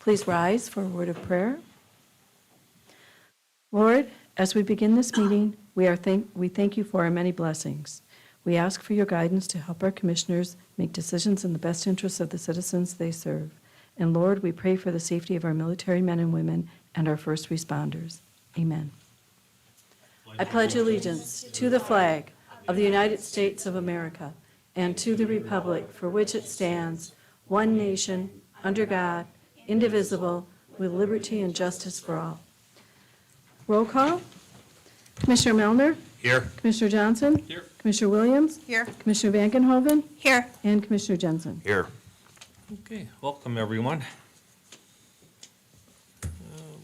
Please rise for a word of prayer. Lord, as we begin this meeting, we thank you for our many blessings. We ask for your guidance to help our commissioners make decisions in the best interests of the citizens they serve. And Lord, we pray for the safety of our military men and women and our first responders. Amen. I pledge allegiance to the flag of the United States of America and to the republic for which it stands, one nation, under God, indivisible, with liberty and justice for all. Roll call. Commissioner Melner? Here. Commissioner Johnson? Here. Commissioner Williams? Here. Commissioner Van Genhoven? Here. And Commissioner Jensen. Here. Okay, welcome everyone.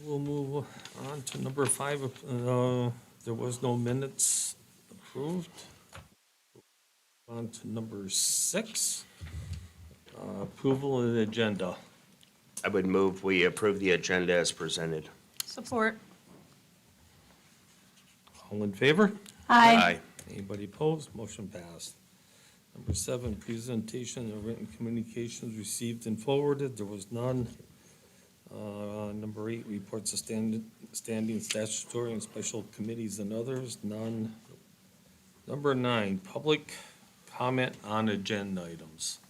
We'll move on to number 5. There was no minutes approved. On to number 6, approval of the agenda. I would move we approve the agenda as presented. Support. All in favor? Aye. Anybody opposed? Motion passed. Number 7, presentation of written communications received and forwarded. There was none. Number 8, reports of standing statutory and special committees and others. None. Number 9, public comment on agenda items.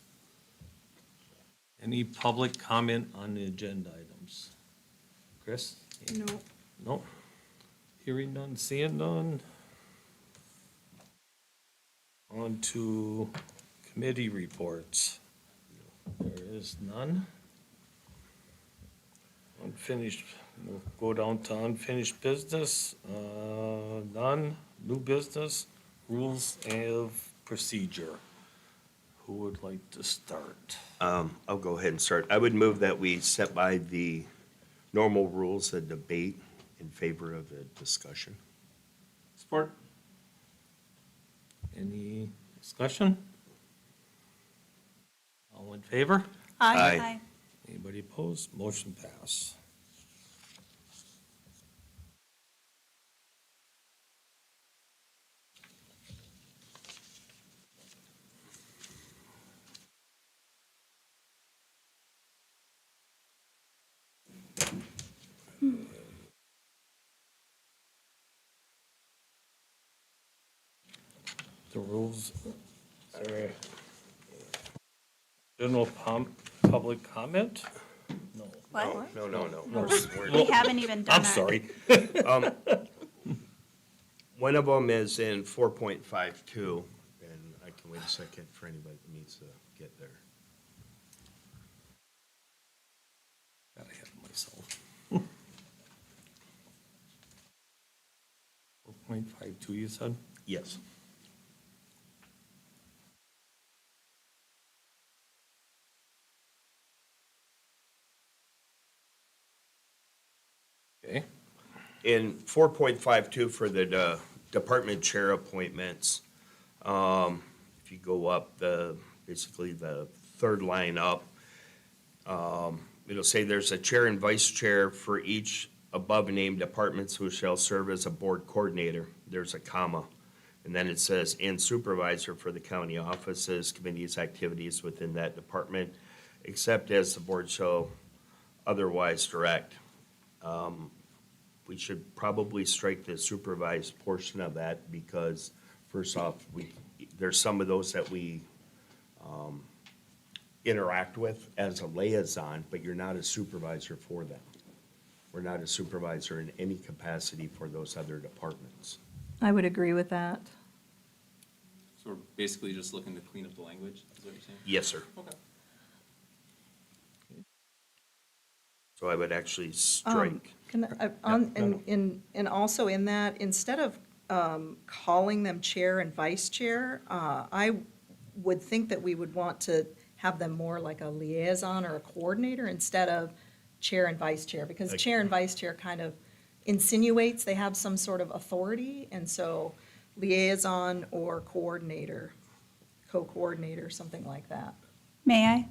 Any public comment on the agenda items? Chris? No. No. Hearing none, seeing none. On to committee reports. There is none. Unfinished, we'll go down to unfinished business, none. New business, rules of procedure. Who would like to start? I'll go ahead and start. I would move that we set by the normal rules of debate in favor of a discussion. Support. Any discussion? All in favor? Aye. Anybody opposed? Motion pass. The rules, general public comment? No. What? No. We haven't even done I'm that. sorry. One of them is in 4.52, and I can wait a second for anybody that needs to get there. Got ahead of myself. 4.52, you said? Yes. Okay. In 4.52 for the department chair appointments, if you go up basically the third line up, it'll say there's a chair and vice chair for each above named departments who shall serve as a board coordinator. There's a comma. And then it says, and supervisor for the county offices, committees, activities within that department, except as the board shall otherwise direct. We should probably strike the supervised portion of that because first off, there's some of those that we interact with as a liaison, but you're not a supervisor for them. We're not a supervisor in any capacity for those other departments. I would agree with that. So we're basically just looking to clean up the language, is what you're saying? Yes, sir. Okay. So I would actually strike. And also in that, instead of calling them chair and vice chair, I would think that we would want to have them more like a liaison or a coordinator instead of chair and vice chair, because chair and vice chair kind of insinuates they have some sort of authority, and so liaison or coordinator, co-coordinator, something like that. May I?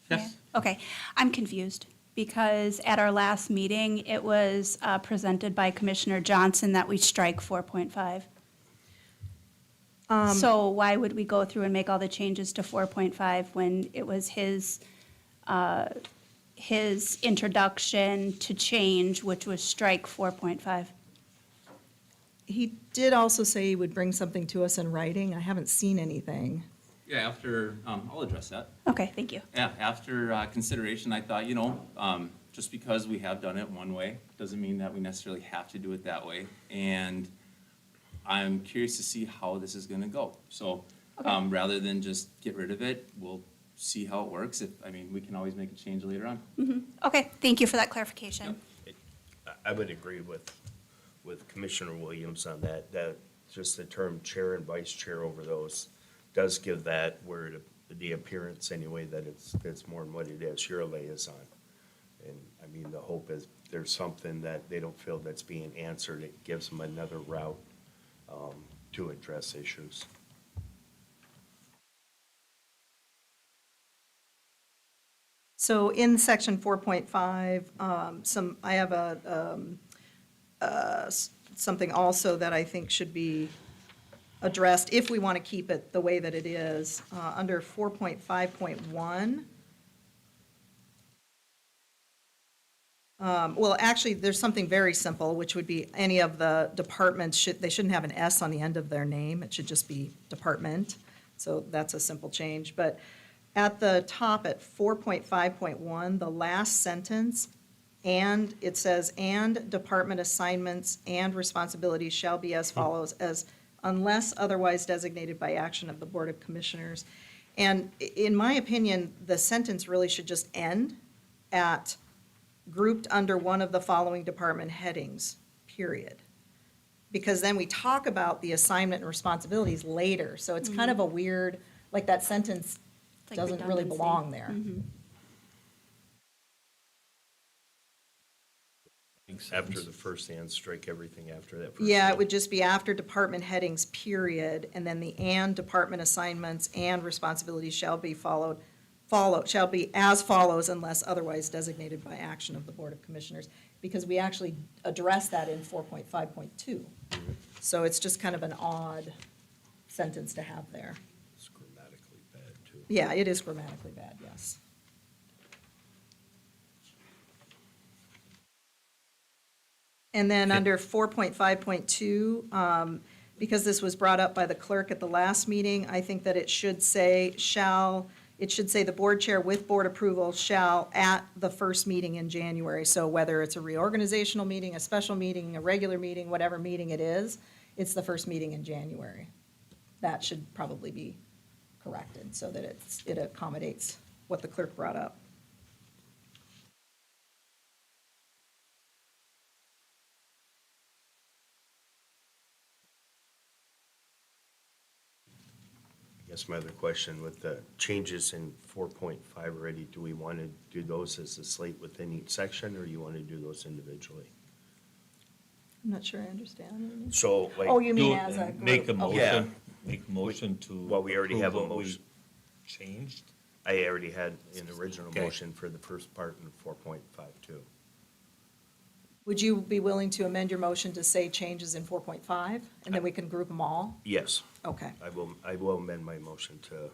Yes. Okay, I'm confused because at our last meeting, it was presented by Commissioner Johnson that we strike 4.5. So why would we go through and make all the changes to 4.5 when it was his his introduction to change, which was strike 4.5. He did also say he would bring something to us in writing. I haven't seen anything. Yeah, after, I'll address that. Okay, thank you. Yeah, after consideration, I thought, just because we have done it one way, doesn't mean that we necessarily have to do it that way. And I'm curious to see how this is gonna go. So, rather than just get rid of it, we'll see how it works. We can always make a change later on. Okay, thank you for that clarification. I would agree with Commissioner Williams on that, just the term chair and vice chair over those does give that word the appearance anyway that it's more than what it is. You're a liaison. And the hope is there's something that they don't feel that's being answered. It gives them another route to address issues. So in section 4.5, I have something also that I think should be addressed if we want to keep it the way that it is. Under 4.5.1, well, actually, there's something very simple, which would be any of the departments, they shouldn't have an S on the end of their name. It should just be department. So that's a simple change. But at the top, at 4.5.1, the last sentence, and it says, "And department assignments and responsibilities shall be as follows, as unless otherwise designated by action of the Board of Commissioners." And in my opinion, the sentence really should just end at "grouped under one of the following department headings," period. Because then we talk about the assignment and responsibilities later, so it's kind of a weird, like that sentence It's like doesn't really redundancy. belong there. After the first and strike everything after that. First Yeah, and. it would just be after department headings, period, and then the "and" department assignments and responsibilities shall be shall be as follows unless otherwise designated by action of the Board of Commissioners, because we actually address that in 4.5.2. So it's just kind of an odd sentence to have there. It's grammatically bad, too. Yeah, it is grammatically bad, yes. And then under 4.5.2, because this was brought up by the clerk at the last meeting, I think that it should say the board chair with board approval shall at the first meeting in January. So whether it's a reorganizational meeting, a special meeting, a regular meeting, whatever meeting it is, it's the first meeting in January. That should probably be corrected so that it accommodates what the clerk brought up. I guess my other question with the changes in 4.5 already, do we want to do those as a slate within each section, or you want to do those individually? I'm not sure I understand. So, like. Oh, you mean Do- as a group? Make a Okay. Yeah. motion to. Well, we already have a approve what we motion. Changed? I already had an original Okay. motion for the first part in 4.52. Would you be willing to amend your motion to say changes in 4.5, and then we can group them all? Yes, Okay. I will amend my motion to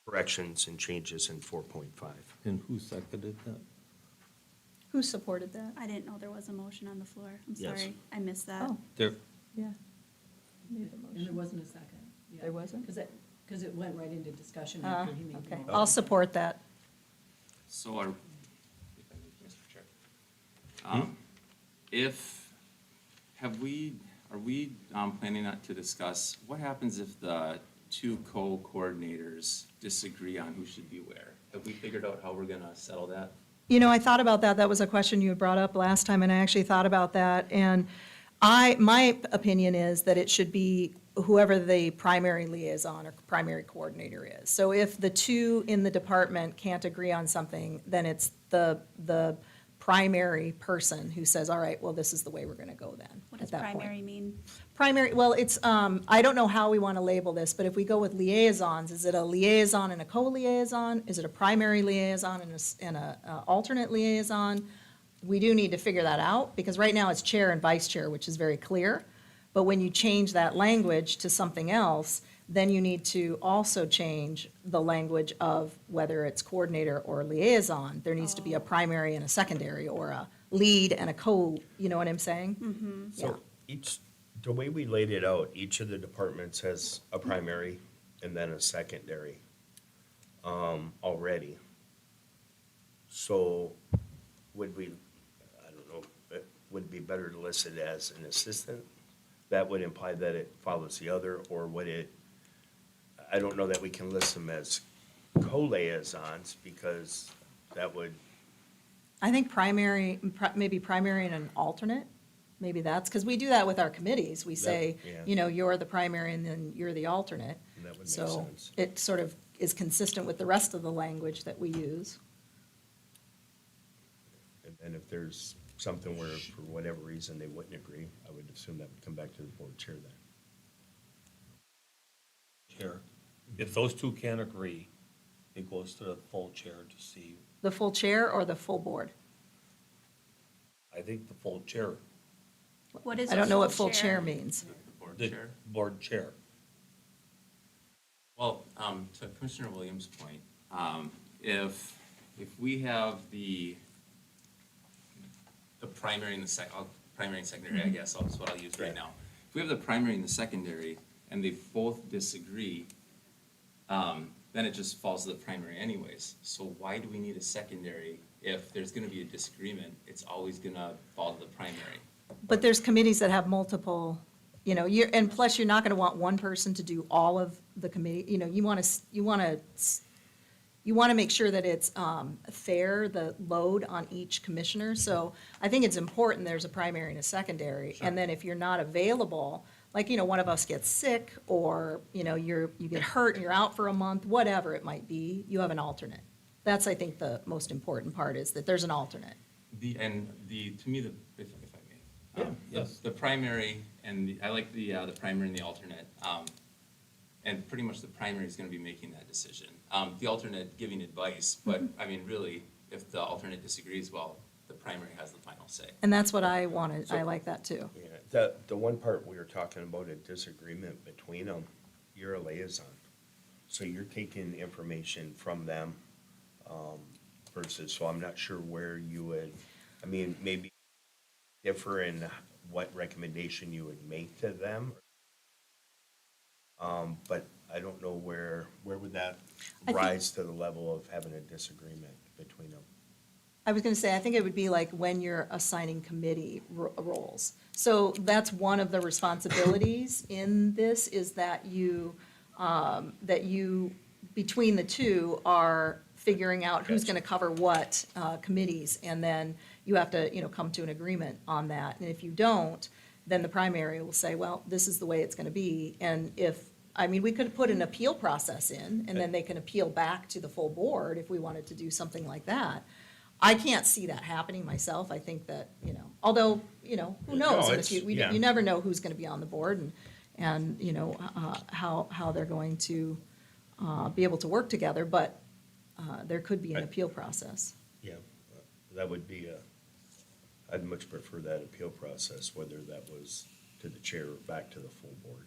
corrections and changes in 4.5. And who seconded that? Who supported that? I didn't know there was a motion on the floor. I'm Yes. sorry, I missed that. Oh, There, yeah. And there wasn't a second. Yeah. There wasn't? Because it went right into discussion after he made the Okay, motion. I'll support that. So are, if I may, Mr. Chair. Are we planning not to discuss, what happens if the two co-coordinators disagree on who should be where? Have we figured out how we're gonna settle that? You know, I thought about that. That was a question you had brought up last time, and I actually thought about that. And my opinion is that it should be whoever the primary liaison or primary coordinator is. So if the two in the department can't agree on something, then it's the primary person who says, all right, well, this is the way we're going to go then. What at does that point. primary mean? Primary, well, it's, I don't know how we want to label this, but if we go with liaisons, is it a liaison and a co-liaison? Is it a primary liaison and a alternate liaison? We do need to figure that out, because right now it's chair and vice chair, which is very clear. But when you change that language to something else, then you need to also change the language of whether it's coordinator or liaison. There needs to be a primary and a secondary, or a lead and a you know what I'm saying? Yeah. So the way we laid it out, each of the departments has a primary and then a secondary, already. So would we, I don't know, would it be better to list it as an assistant? That would imply that it follows the other, or would it, I don't know that we can list them as co-liaisons, because that would, I think maybe primary and an alternate, maybe that's, because we do that with our committees. We say, yeah. you're the primary and then you're the alternate. that would make So sense. it sort of is consistent with the rest of the language that we use. And if there's something where, for whatever reason, they wouldn't agree, I would assume that would come back to the board chair then. Chair. If those two can't agree, it goes to the full chair to see, The full chair or the full board? I think the full chair, What is I a don't know what full chair means. Board the chair. board chair. Well, to Commissioner Williams' point, if we have the primary and the primary and secondary, I guess, that's what I'll use right now. If we have the primary and the secondary, and they both disagree, then it just falls to the primary anyways. So why do we need a secondary? If there's gonna be a disagreement, it's always gonna fall to the primary. But there's committees that have multiple, and plus you're not going to want one person to do all of the committee, you want to make sure that it's fair, the load on each commissioner. So I think it's important there's a primary and a secondary. And then if you're not available, like, one of us gets sick, or, you get hurt and you're out for a month, whatever it might be, you have an alternate. That's, I think, the most important part, is that there's an alternate. To me, if I may. Yes. The primary and I like the primary and the alternate. And pretty much the primary is gonna be making that decision. The alternate giving advice, but I mean, really, if the alternate disagrees, well, the primary has the final say. And that's what I wanted. I like that too. Yeah, the one part we were talking about, a disagreement between them, you're a liaison. So you're taking information from them, versus, so I'm not sure where you would, maybe differ in what recommendation you would make to them. But I don't know where would that I think- rise to the level of having a disagreement between them? I was going to say, I think it would be like when you're assigning committee roles. So that's one of the responsibilities in this, is that you, between the two, are figuring out who's Gotcha. going to cover what committees, and then you have to, come to an agreement on that. And if you don't, then the primary will say, well, this is the way it's going to be. And we could put an appeal process in, and then they can appeal back to the full board if we wanted to do something like that. I can't see that happening myself. I think that, although, who knows? No, And if you yeah. never know who's going to be on the board, and how they're going to be able to work together, but there could be an appeal process. Yeah, that would be I'd much prefer that appeal process, whether that was to the chair or back to the full board.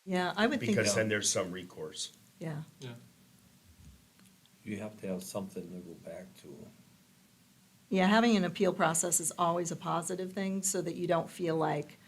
Yeah, I would think, Because then there's some recourse. yeah. Yeah. You have to have something to go back to. Yeah, having an appeal process is always a positive thing, so that you don't feel like,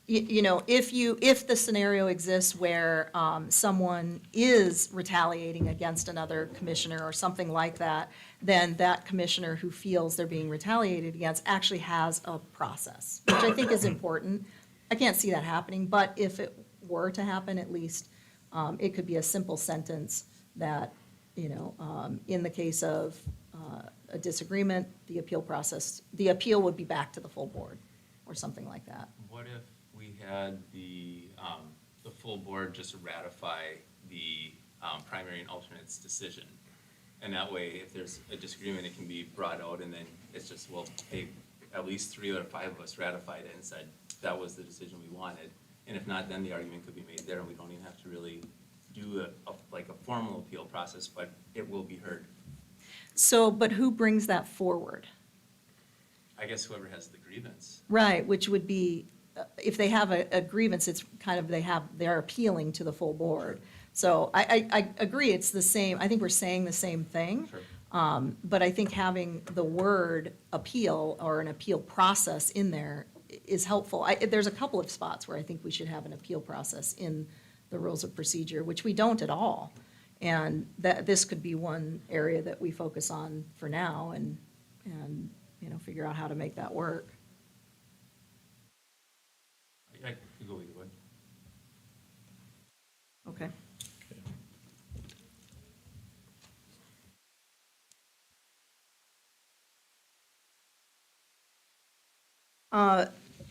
if the scenario exists where someone is retaliating against another commissioner or something like that, then that commissioner who feels they're being retaliated against actually has a process, which I think is important. I can't see that happening, but if it were to happen, at least it could be a simple sentence that, in the case of a disagreement, the appeal would be back to the full board, or something like that. What if we had the full board just ratify the primary and alternate's decision? And that way, if there's a disagreement, it can be brought out, and then it's just, well, hey, at least 3 out of 5 of us ratified it and said that was the decision we wanted. And if not, then the argument could be made there, and we don't even have to really do a formal appeal process, but it will be heard. So, but who brings that forward? I guess whoever has the grievance. Right, which would be if they have a grievance, it's kind of, they're appealing to the full board. So I agree, it's the same, I think we're saying the same thing. Sure. But I think having the word appeal or an appeal process in there is helpful. There's a couple of spots where I think we should have an appeal process in the rules of procedure, which we don't at all. And this could be one area that we focus on for now and, figure out how to make that work. I could go either way. Okay.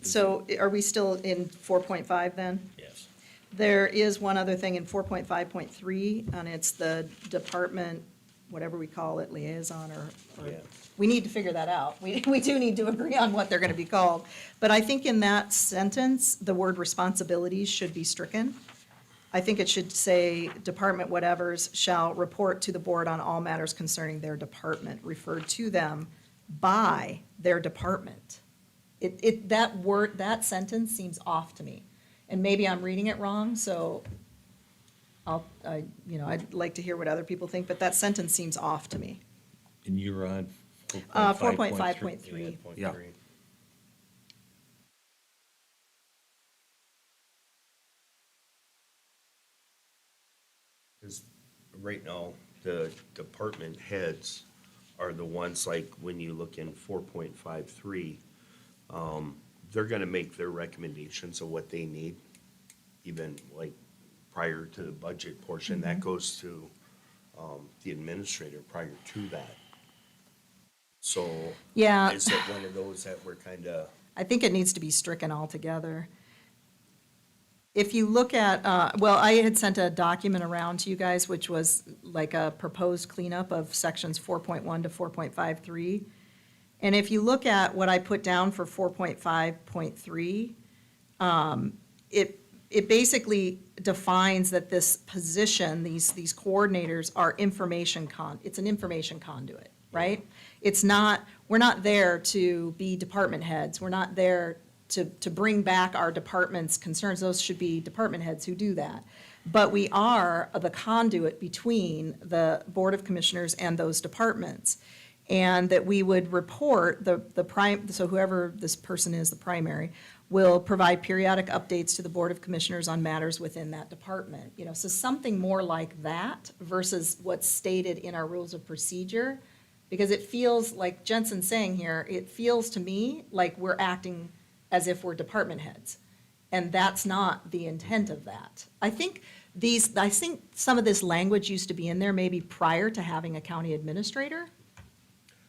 So are we still in 4.5 then? Yes. There is one other thing in 4.5.3, and it's the department, whatever we call it, liaison or, Yeah. we need to figure that out. We do need to agree on what they're going to be called. But I think in that sentence, the word responsibilities should be stricken. I think it should say, department whatevers shall report to the board on all matters concerning their department, referred to them by their department. That sentence seems off to me. And maybe I'm reading it wrong, so I'd like to hear what other people think, but that sentence seems off to me. And you're on 4.5.3. Yeah. Because right now, the department heads are the ones, like, when you look in 4.53, they're gonna make their recommendations of what they need, even like prior to the budget portion. That goes to the administrator prior to that. So Yeah. is it one of those that we're kind of, I think it needs to be stricken altogether. If you look at, I had sent a document around to you guys, which was like a proposed cleanup of sections 4.1 to 4.53. And if you look at what I put down for 4.5.3, it basically defines that this position, these coordinators are it's an information conduit, right? It's not, we're not there to be department heads. We're not there to bring back our department's concerns. Those should be department heads who do that. But we are the conduit between the Board of Commissioners and those departments. And that we would report so whoever this person is, the primary, will provide periodic updates to the Board of Commissioners on matters within that department. So something more like that versus what's stated in our rules of procedure. Because it feels, like Jensen's saying here, it feels to me like we're acting as if we're department heads. And that's not the intent of that. I think some of this language used to be in there maybe prior to having a county administrator.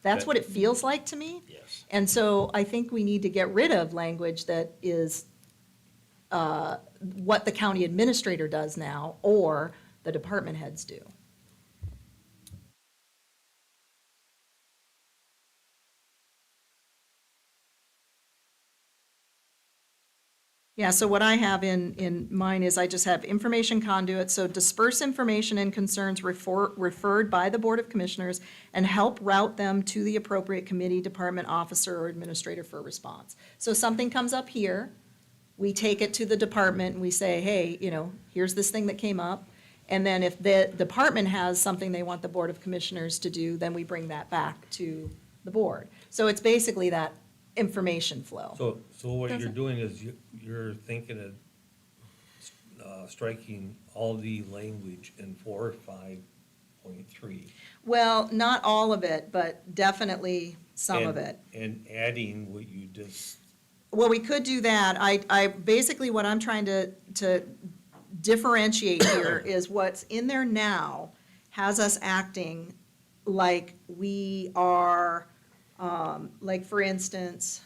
That's what it feels like to me. yes. And so I think we need to get rid of language that is what the county administrator does now or the department heads do. Yeah, so what I have in mine is I just have information conduit, so disperse information and concerns referred by the Board of Commissioners and help route them to the appropriate committee, department officer, or administrator for response. So something comes up here, we take it to the department and we say, hey, here's this thing that came up. And then if the department has something they want the Board of Commissioners to do, then we bring that back to the board. So it's basically that information flow. So what you're doing is you're thinking of striking all the language in 4.5.3. Well, not all of it, but definitely some of it. And adding what you just, Well, we could do that. I basically, what I'm trying to differentiate here is what's in there now has us acting like we are, like, for instance,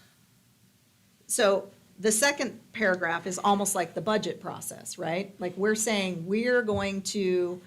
so the second paragraph is almost like the budget process, right? Like, we're saying we're going to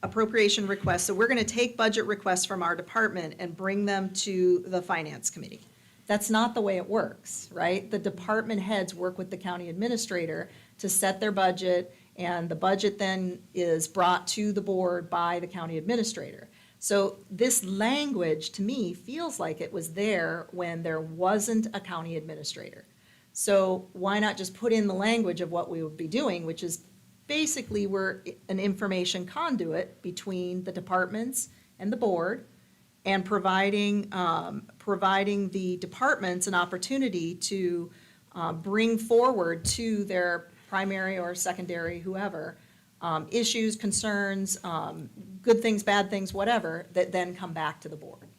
appropriation requests. So we're going to take budget requests from our department and bring them to the finance committee. That's not the way it works, right? The department heads work with the county administrator to set their budget, and the budget then is brought to the board by the county administrator. So this language, to me, feels like it was there when there wasn't a county administrator. So why not just put in the language of what we would be doing, which is basically we're an information conduit between the departments and the board, and providing the departments an opportunity to bring forward to their primary or secondary, whoever, issues, concerns, good things, bad things, whatever, that then come back to the board.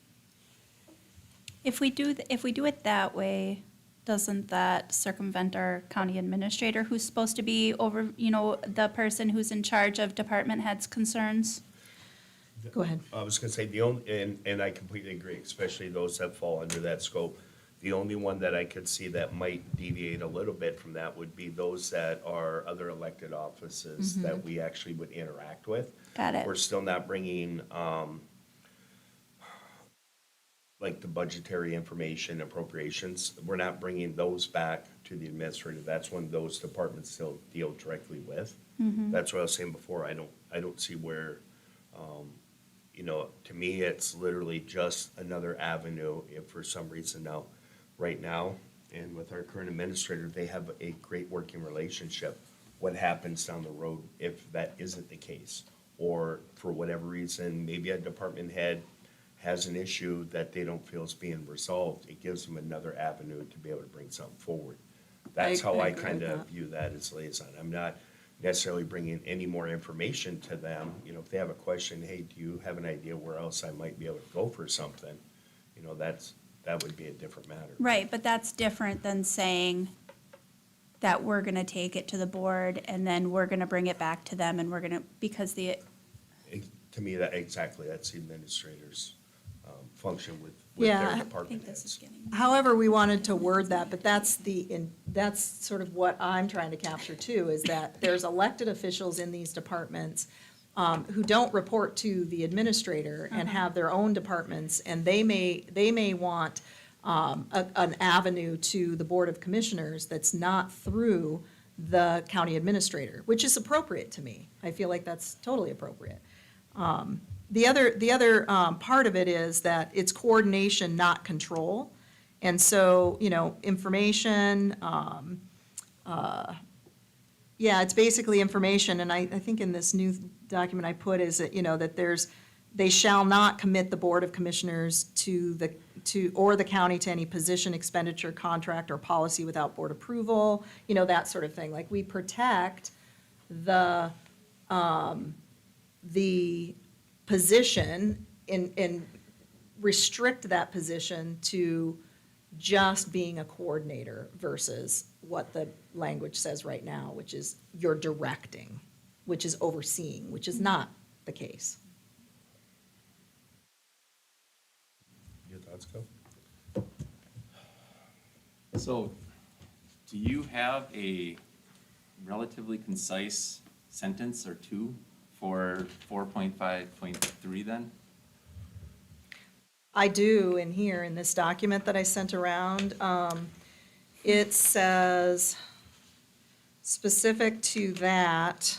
If we do it that way, doesn't that circumvent our county administrator, who's supposed to be over, the person who's in charge of department heads' concerns? Go ahead. I was gonna say, and I completely agree, especially those that fall under that scope. The only one that I could see that might deviate a little bit from that would be those that are other elected offices that we actually would interact with. Got it. We're still not bringing, like the budgetary information appropriations, we're not bringing those back to the administrator. That's when those departments still deal directly with. That's what I was saying before. I don't see where, to me, it's literally just another avenue if for some reason now, right now, and with our current administrator, they have a great working relationship. What happens down the road if that isn't the case? Or for whatever reason, maybe a department head has an issue that they don't feel is being resolved, it gives them another avenue to be able to bring something forward. That's how I I agree with kind of that. view that as liaison. I'm not necessarily bringing any more information to them. If they have a question, hey, do you have an idea where else I might be able to go for something? That would be a different matter. Right, but that's different than saying that we're gonna take it to the board and then we're gonna bring it back to them and we're gonna, because To me, that's the administrator's function with Yeah, their I I department think this is heads. getting. However we wanted to word that, but that's sort of what I'm trying to capture too, is that there's elected officials in these departments who don't report to the administrator and have their own departments, and they may want an avenue to the Board of Commissioners that's not through the county administrator, which is appropriate to me. I feel like that's totally appropriate. The other part of it is that it's coordination, not control. And so, information, it's basically information, and I think in this new document I put is that, that they shall not commit the Board of Commissioners or the county to any position, expenditure, contract, or policy without board approval, that sort of thing. Like, we protect the position and restrict that position to just being a coordinator versus what the language says right now, which is you're directing, which is overseeing, which is not the case. Your thoughts, Go? So, do you have a relatively concise sentence or two for 4.5.3 then? I do in here, in this document that I sent around. It says, specific to that,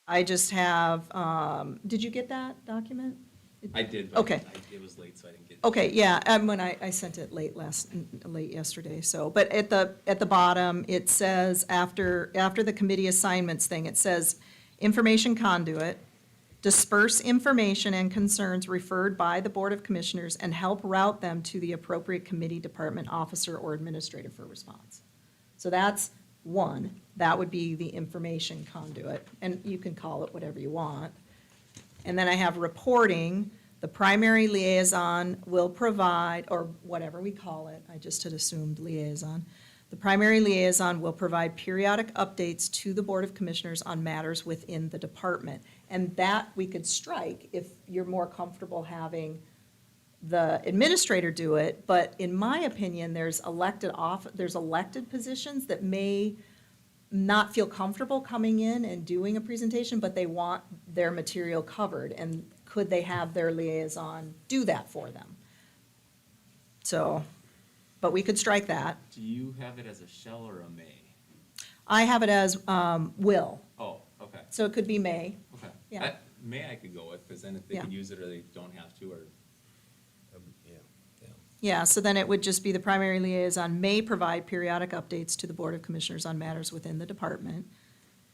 I just have, did you get that document? I did, but Okay. it was late, so I didn't get. Okay, yeah, when I sent it late yesterday, so, but at the bottom, it says, after the committee assignments thing, it says, information conduit, disperse information and concerns referred by the Board of Commissioners and help route them to the appropriate committee, department, officer, or administrator for response. So that's one, that would be the information conduit, and you can call it whatever you want. And then I have reporting, the primary liaison will provide, or whatever we call it, I just had assumed liaison. The primary liaison will provide periodic updates to the Board of Commissioners on matters within the department. And that we could strike if you're more comfortable having the administrator do it. But in my opinion, there's elected positions that may not feel comfortable coming in and doing a presentation, but they want their material covered, and could they have their liaison do that for them? So, but we could strike that. Do you have it as a shall or a may? I have it as will, Oh, okay, so it could be may. okay. Yeah. May I could go with, because then if they Yeah. could use it or they don't have to, or Yeah. Yeah, so then it would just be the primary liaison may provide periodic updates to the Board of Commissioners on matters within the department.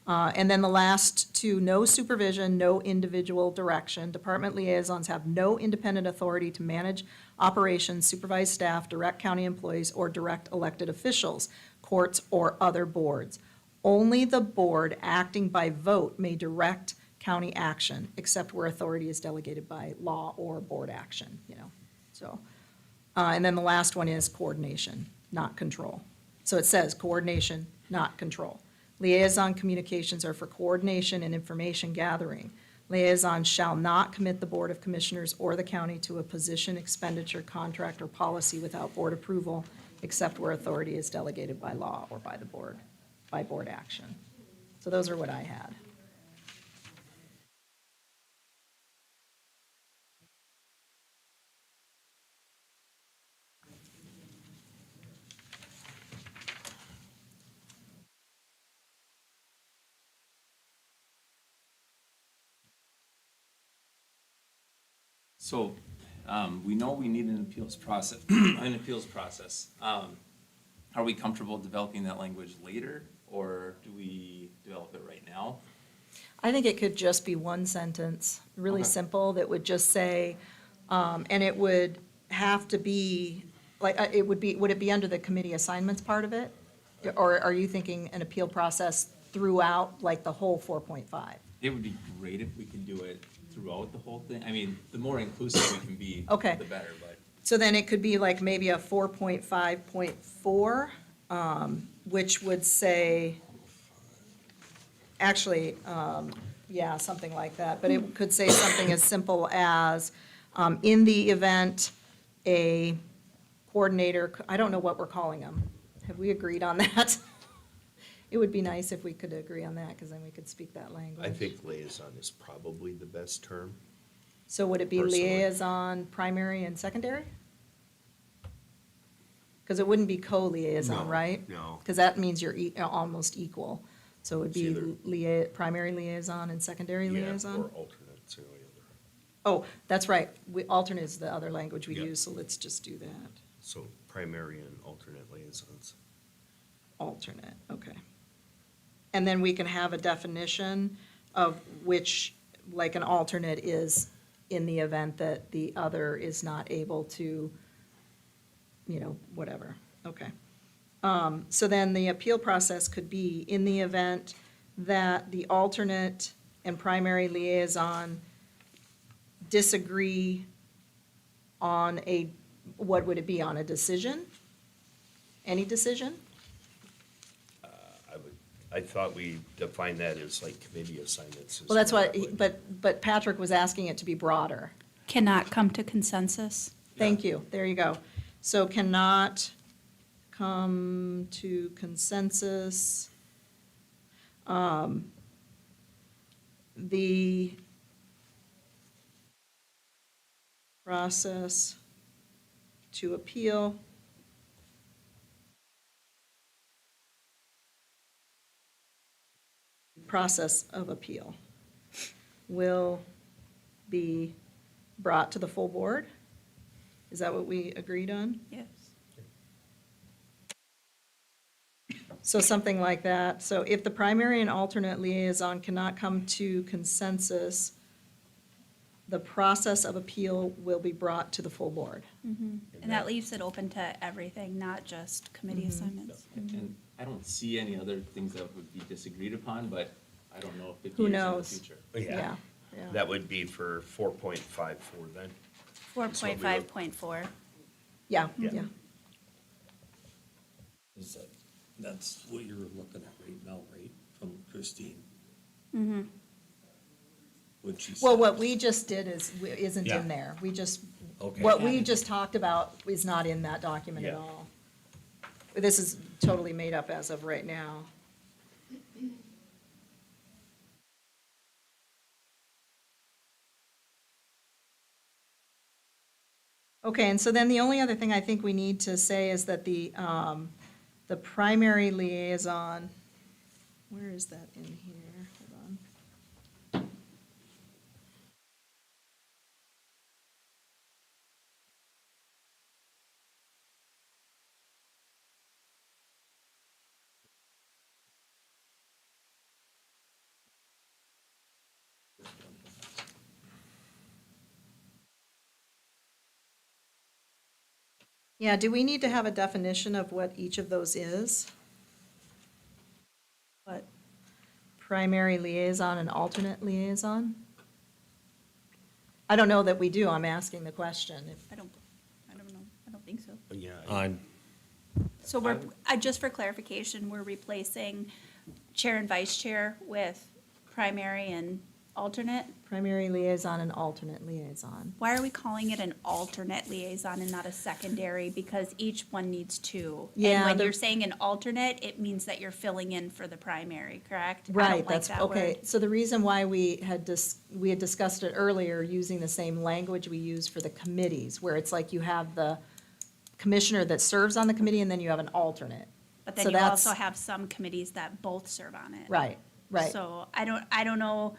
And then the last two, no supervision, no individual direction. Department liaisons have no independent authority to manage operations, supervise staff, direct county employees, or direct elected officials, courts, or other boards. Only the board acting by vote may direct county action, except where authority is delegated by law or board action, so. And then the last one is coordination, not control. So it says coordination, not control. Liaison communications are for coordination and information gathering. Liaisons shall not commit the Board of Commissioners or the county to a position, expenditure, contract, or policy without board approval, except where authority is delegated by law or by the board, by board action. So those are what I had. so, we know we need an appeals process, an appeals process. Are we comfortable developing that language later, or do we develop it right now? I think it could just be one sentence, really Okay. simple, that would just say, and it would have to be, like, would it be under the committee assignments part of it? Or are you thinking an appeal process throughout, like, the whole 4.5? It would be great if we could do it throughout the whole thing. I mean, the more inclusive we can be, Okay. the better, but. So then it could be like maybe a 4.5.4, which would say, actually, yeah, something like that. But it could say something as simple as, in the event a coordinator, I don't know what we're calling them. Have we agreed on that? It would be nice if we could agree on that, because then we could speak that language. I think liaison is probably the best term. So would it be Personally. liaison, primary, and secondary? Because it wouldn't be co-liaison, No, right? no. Because that means you're almost equal. So it would It's be either- primary liaison and secondary Yeah, liaison? or alternates or the other. Oh, that's right. Alternate is the other language we Yeah. use, so let's just do that. So primary and alternate liaisons. Alternate, okay. And then we can have a definition of which, like an alternate is in the event that the other is not able to, whatever, okay. So then the appeal process could be in the event that the alternate and primary liaison disagree on what would it be, on a decision? Any decision? I thought we defined that as like committee assignments. Well, that's what, but Patrick was asking it to be broader. Cannot come to consensus. Thank you, there you go. So cannot come to consensus. The process to appeal process of appeal will be brought to the full board? Is that what we agreed on? Yes. So something like that. So if the primary and alternate liaison cannot come to consensus, the process of appeal will be brought to the full board. And that leaves it open to everything, not just committee assignments. And I don't see any other things that would be disagreed upon, but I don't know if it Who is in the knows? future. Yeah. That would be for 4.54 then. 4.5.4. Yeah, Yeah. yeah. Is that, that's what you're looking at right now, right, from Christine? Mm-hmm. What she Well, said. what we just did isn't Yeah. in there. We just, Okay. what we just talked about is not in that document at Yeah. all. This is totally made up as of right now. Okay, and so then the only other thing I think we need to say is that the primary liaison, where is that in here? Hold on. Yeah, do we need to have a definition of what each of those is? What, primary liaison and alternate liaison? I don't know that we do, I'm asking the question. I don't know, I don't think so. Yeah. So we're, just for clarification, we're replacing chair and vice chair with primary and alternate? Primary liaison and alternate liaison. Why are we calling it an alternate liaison and not a secondary? Because each one needs two. Yeah, And when the- you're saying an alternate, it means that you're filling in for the primary, correct? I don't Right, like that's, that okay, word. so the reason why we had discussed it earlier, using the same language we use for the committees, where it's like you have the commissioner that serves on the committee and then you have an alternate. But So then you that's- also have some committees that both serve on it. Right, right. So I don't know,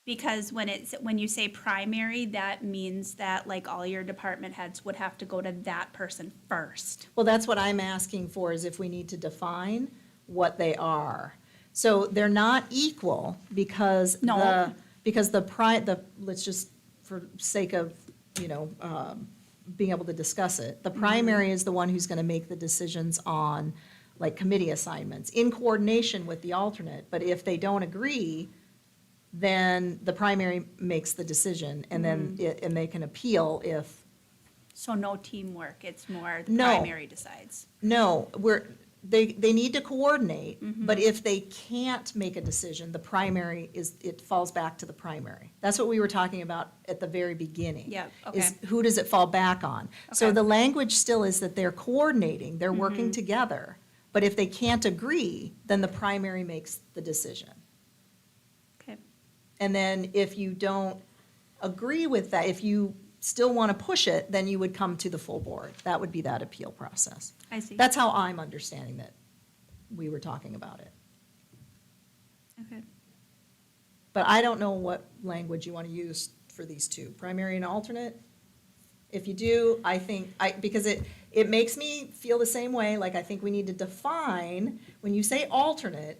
because when you say primary, that means that like all your department heads would have to go to that person first. Well, that's what I'm asking for, is if we need to define what they are. So they're not equal because No. because let's just, for sake of, being able to discuss it, the primary is the one who's gonna make the decisions on, like, committee assignments, in coordination with the alternate. But if they don't agree, then the primary makes the decision, and then, and they can appeal if, So no teamwork, it's more the No. primary decides. no, they need to coordinate, but if they can't make a decision, the primary it falls back to the primary. That's what we were talking about at the very beginning. Yep, Is okay. who does it fall back on? So Okay. the language still is that they're coordinating, they're working together, but if they can't agree, then the primary makes the decision. Okay, And then if you don't agree with that, if you still want to push it, then you would come to the full board. That would be that appeal process. I see. That's how I'm understanding that we were talking about it. Okay. But I don't know what language you want to use for these two, primary and alternate. If you do, I think, because it makes me feel the same way, like I think we need to define, when you say alternate,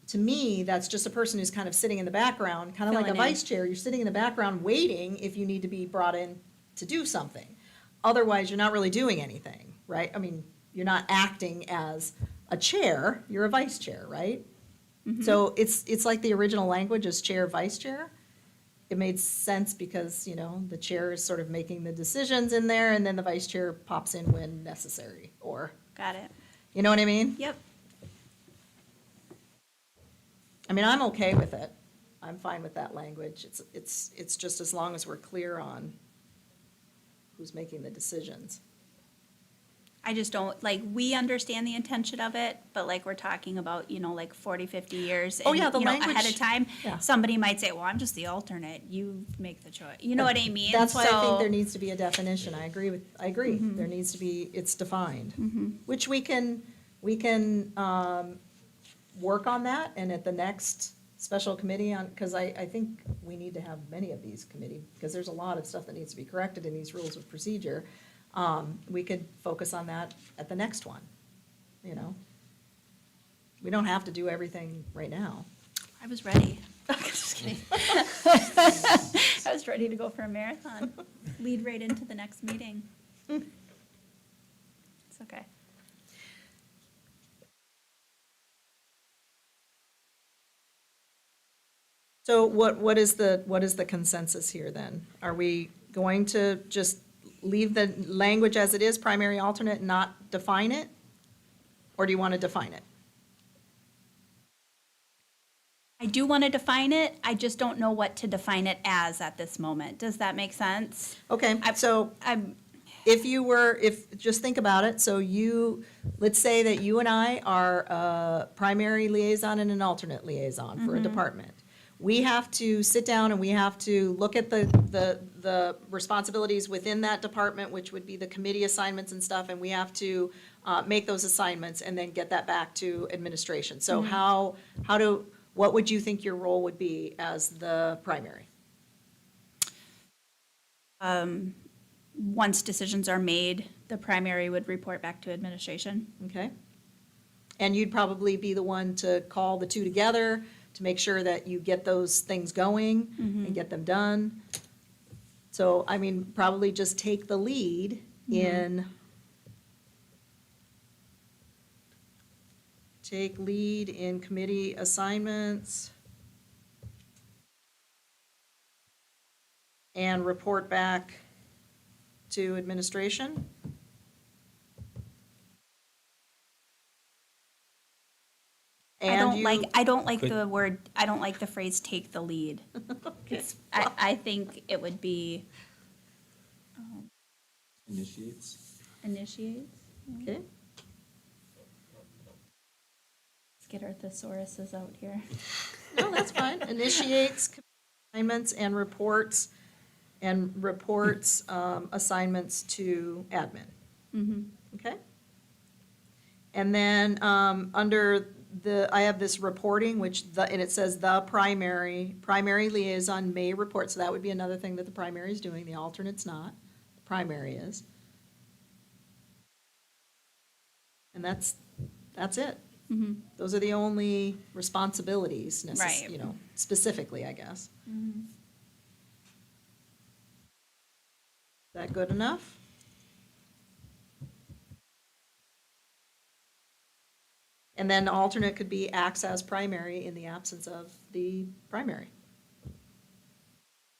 to me, that's just a person who's kind of sitting in the background, kind of like a Filling in. vice chair, you're sitting in the background waiting if you need to be brought in to do something. Otherwise, you're not really doing anything, right? I mean, you're not acting as a chair, you're a vice chair, right? So it's like the original language is chair, vice chair. It made sense because, the chair is sort of making the decisions in there, and then the vice chair pops in when necessary, or, Got it. you know what I mean? Yep. I mean, I'm okay with it. I'm fine with that language. It's just as long as we're clear on who's making the decisions. I just don't, like, we understand the intention of it, but like we're talking about, like 40, 50 years. Oh, and, yeah, the Ahead language- of time, yeah. somebody might say, well, I'm just the alternate, you make the choice. You know what I mean? That's why I think So- there needs to be a definition. I agree. There needs to be, it's defined. Which we can work on that, and at the next special committee because I think we need to have many of these committee, because there's a lot of stuff that needs to be corrected in these rules of procedure. We could focus on that at the next one, We don't have to do everything right now. I was ready. Just kidding. I was ready to go for a marathon. Lead right into the next meeting. It's okay. So what is the consensus here then? Are we going to just leave the language as it is, primary, alternate, and not define it? Or do you want to define it? I do want to define it, I just don't know what to define it as at this moment. Does that make sense? Okay, so just think about it, so let's say that you and I are a primary liaison and an alternate liaison for a department. We have to sit down and we have to look at the responsibilities within that department, which would be the committee assignments and stuff, and we have to make those assignments and then get that back to administration. So what would you think your role would be as the primary? Once decisions are made, the primary would report back to administration. Okay? And you'd probably be the one to call the two together to make sure that you get those things going and get them done. So, I mean, probably just take the lead in, take lead in committee assignments and report back to administration. And you, I don't like Could- the word, I don't like the phrase "take the lead." It's, I think it would be Initiates. initiates. okay, Let's get our thesauruses out here. no, that's fine, initiates assignments and reports, assignments to admin. Okay? And then, under I have this reporting, and it says the primary liaison may report, so that would be another thing that the primary is doing, the alternate's not, the primary is. And that's it. Those are the only responsibilities Right. specifically, I guess. Is that good enough? And then alternate could be acts as primary in the absence of the primary.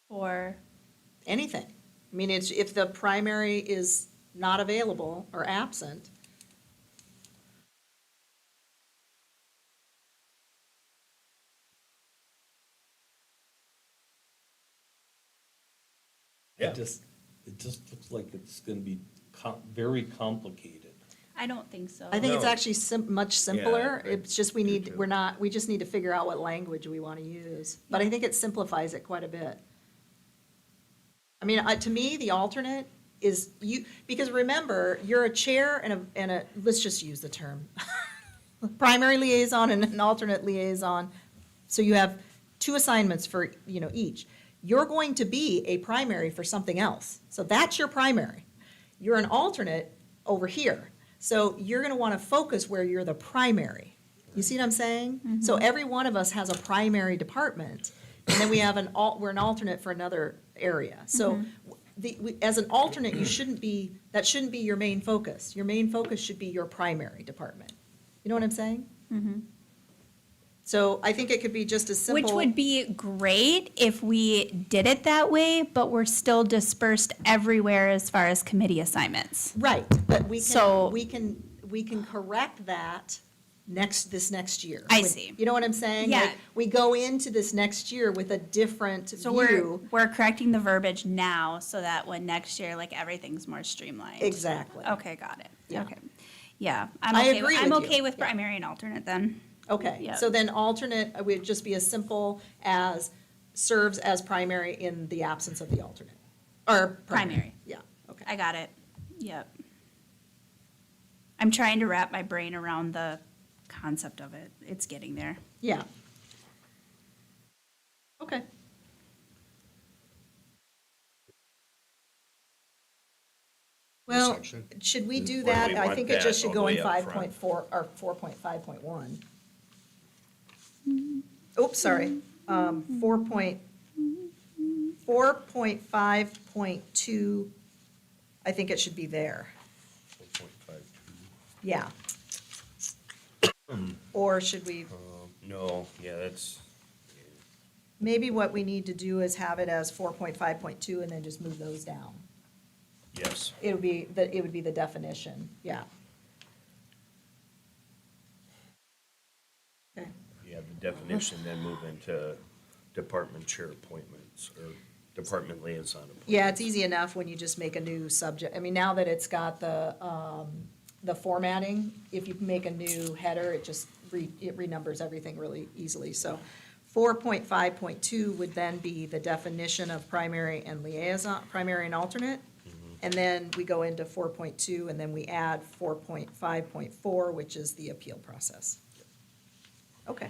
Or, Anything. I mean, it's, if the primary is not available or absent, Yeah. It just looks like it's gonna be very complicated. I don't think so. I think it's No. actually much simpler. I It's just we do need, too. we just need to figure out what language we want to use. But I think it simplifies it quite a bit. I mean, to me, the alternate is because remember, you're a chair and a, let's just use the term, primary liaison and an alternate liaison. So you have two assignments for, each. You're going to be a primary for something else. So that's your primary. You're an alternate over here. So you're going to want to focus where you're the primary. You see what I'm saying? So every one of us has a primary department, and then we have we're an alternate for another area. So as an alternate, that shouldn't be your main focus. Your main focus should be your primary department. You know what I'm saying? So I think it could be just as simple. Which would be great if we did it that way, but we're still dispersed everywhere as far as committee assignments. Right, but So- we can correct that this next year. I see. You know what I'm saying? Yeah. Like, we go into this next year with a different So view. we're correcting the verbiage now so that when next year, like, everything's more streamlined. Exactly. Okay, got it. Yeah. Okay. Yeah, I agree I'm with you. okay with Yeah. primary and alternate then. Okay, Yeah. so then alternate would just be as simple as serves as primary in the absence of the alternate. Or Primary. Yeah, okay. I got it. Yep. I'm trying to wrap my brain around the concept of it. It's getting there. Yeah. Okay. Well, Section. should we do Or do that? we I want think it that just should all go the in way up front? 5.4, or 4.5.1. Oops, sorry. 4.5.2, I think it should be there. 4.52. Yeah. Or should we, No, yeah, that's, maybe what we need to do is have it as 4.5.2 and then just move those down. yes. It would be the definition, yeah. Okay, Yeah, the definition, then move into department chair appointments or department liaison appointments. yeah, it's easy enough when you just make a new subject, I mean, now that it's got the formatting, if you make a new header, it renumbers everything really easily, so 4.5.2 would then be the definition of primary and liaison, primary and alternate. And then we go into 4.2, and then we add 4.5.4, which is the appeal process. Okay.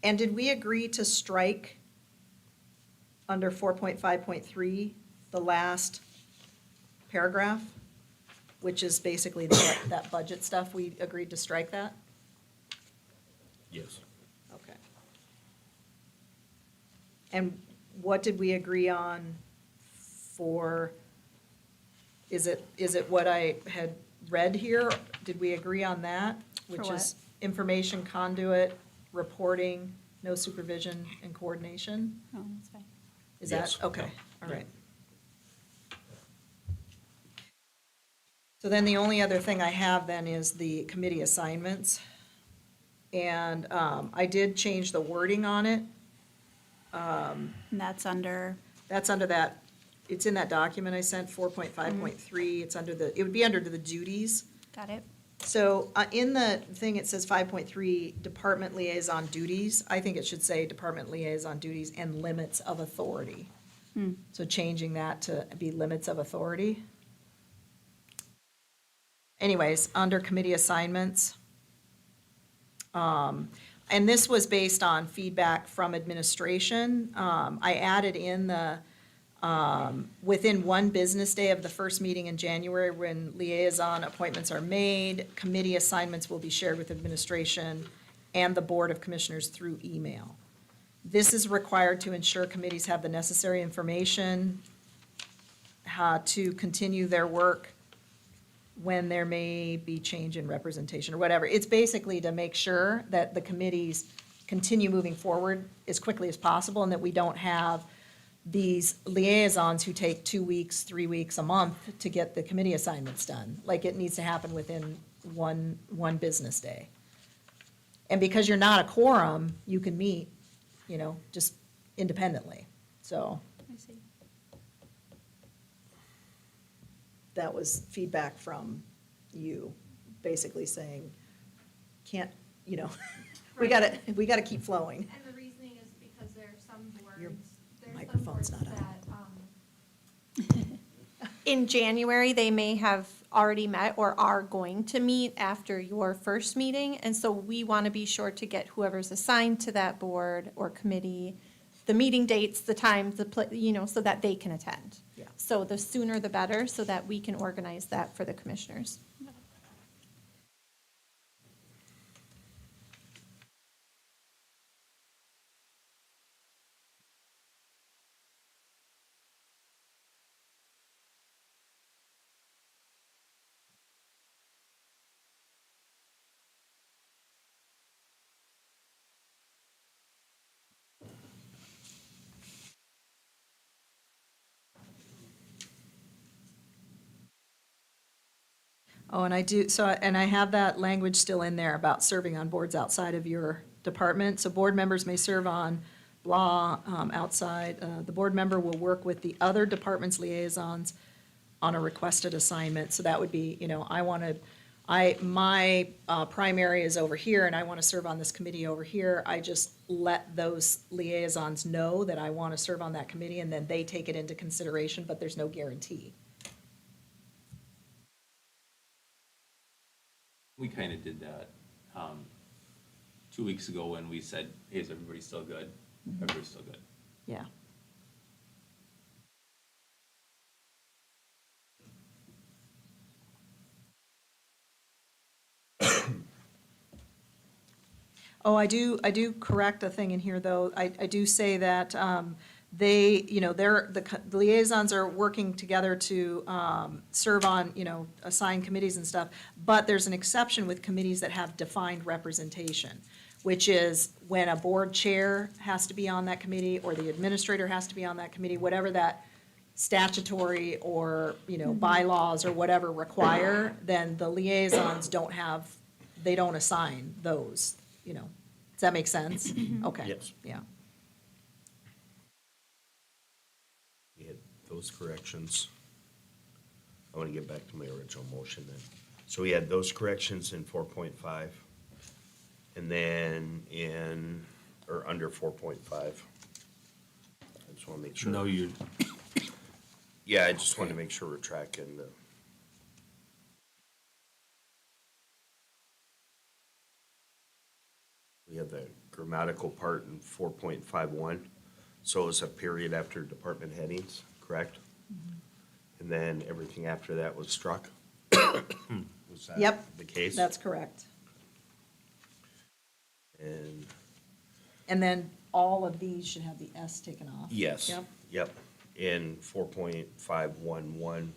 And did we agree to strike under 4.5.3, the last paragraph, which is basically that budget stuff? We agreed to strike that? Yes. Okay. And what did we agree on for, is it what I had read here? Did we agree on that? For Which what? is information conduit, reporting, no supervision and coordination? Oh, that's fine. Is Yes. that, okay, Yeah. all right. So then the only other thing I have then is the committee assignments. And I did change the wording on it. And that's under, That's under that, it's in that document I sent, 4.5.3, it's under the, it would be under the duties. got it? So in the thing, it says 5.3, department liaison duties. I think it should say department liaison duties and limits of authority. So changing that to be limits of authority. Anyways, under committee assignments. And this was based on feedback from administration. I added in the, within one business day of the first meeting in January, when liaison appointments are made, committee assignments will be shared with administration and the Board of Commissioners through email. This is required to ensure committees have the necessary information to continue their work when there may be change in representation or whatever. It's basically to make sure that the committees continue moving forward as quickly as possible and that we don't have these liaisons who take 2 weeks, 3 weeks, a month to get the committee assignments done. Like it needs to happen within one business day. And because you're not a quorum, you can meet, just independently. So I see. that was feedback from you, basically saying, can't, we Right. gotta keep flowing. And the reasoning is because there are some Your boards, there's some microphone's boards not that, in January, they may have already met or are going to meet after your first meeting. And so we want to be sure to get whoever's assigned to that board or committee, the meeting dates, the times, so that they can attend. Yeah. So the sooner the better, so that we can organize that for the commissioners. Oh, and I do, and I have that language still in there about serving on boards outside of your department. So board members may serve on blah, outside. The board member will work with the other department's liaisons on a requested assignment. So that would be, my primary is over here and I want to serve on this committee over here. I just let those liaisons know that I want to serve on that committee and then they take it into consideration, but there's no guarantee. We kind of did that 2 weeks ago when we said, hey, is everybody still good? Everybody's still good. Yeah. Oh, I do correct a thing in here, though. I do say that they, the liaisons are working together to serve on, assigned committees and stuff, but there's an exception with committees that have defined representation, which is when a board chair has to be on that committee, or the administrator has to be on that committee, whatever that statutory or, bylaws or whatever require, then the liaisons they don't assign those, Does that make sense? Okay. Yes. Yeah. We had those corrections. I want to get back to my original motion then. So we had those corrections in 4.5, and then under 4.5. I just want to make sure. No, you're, Yeah, I just want to make sure we're tracking the. We have the grammatical part in 4.51, so it's a period after department headings, correct? And then everything after that was struck? Was that Yep. the case? That's correct. And then all of these should have the S taken off. yes, Yep. yep. In 4.511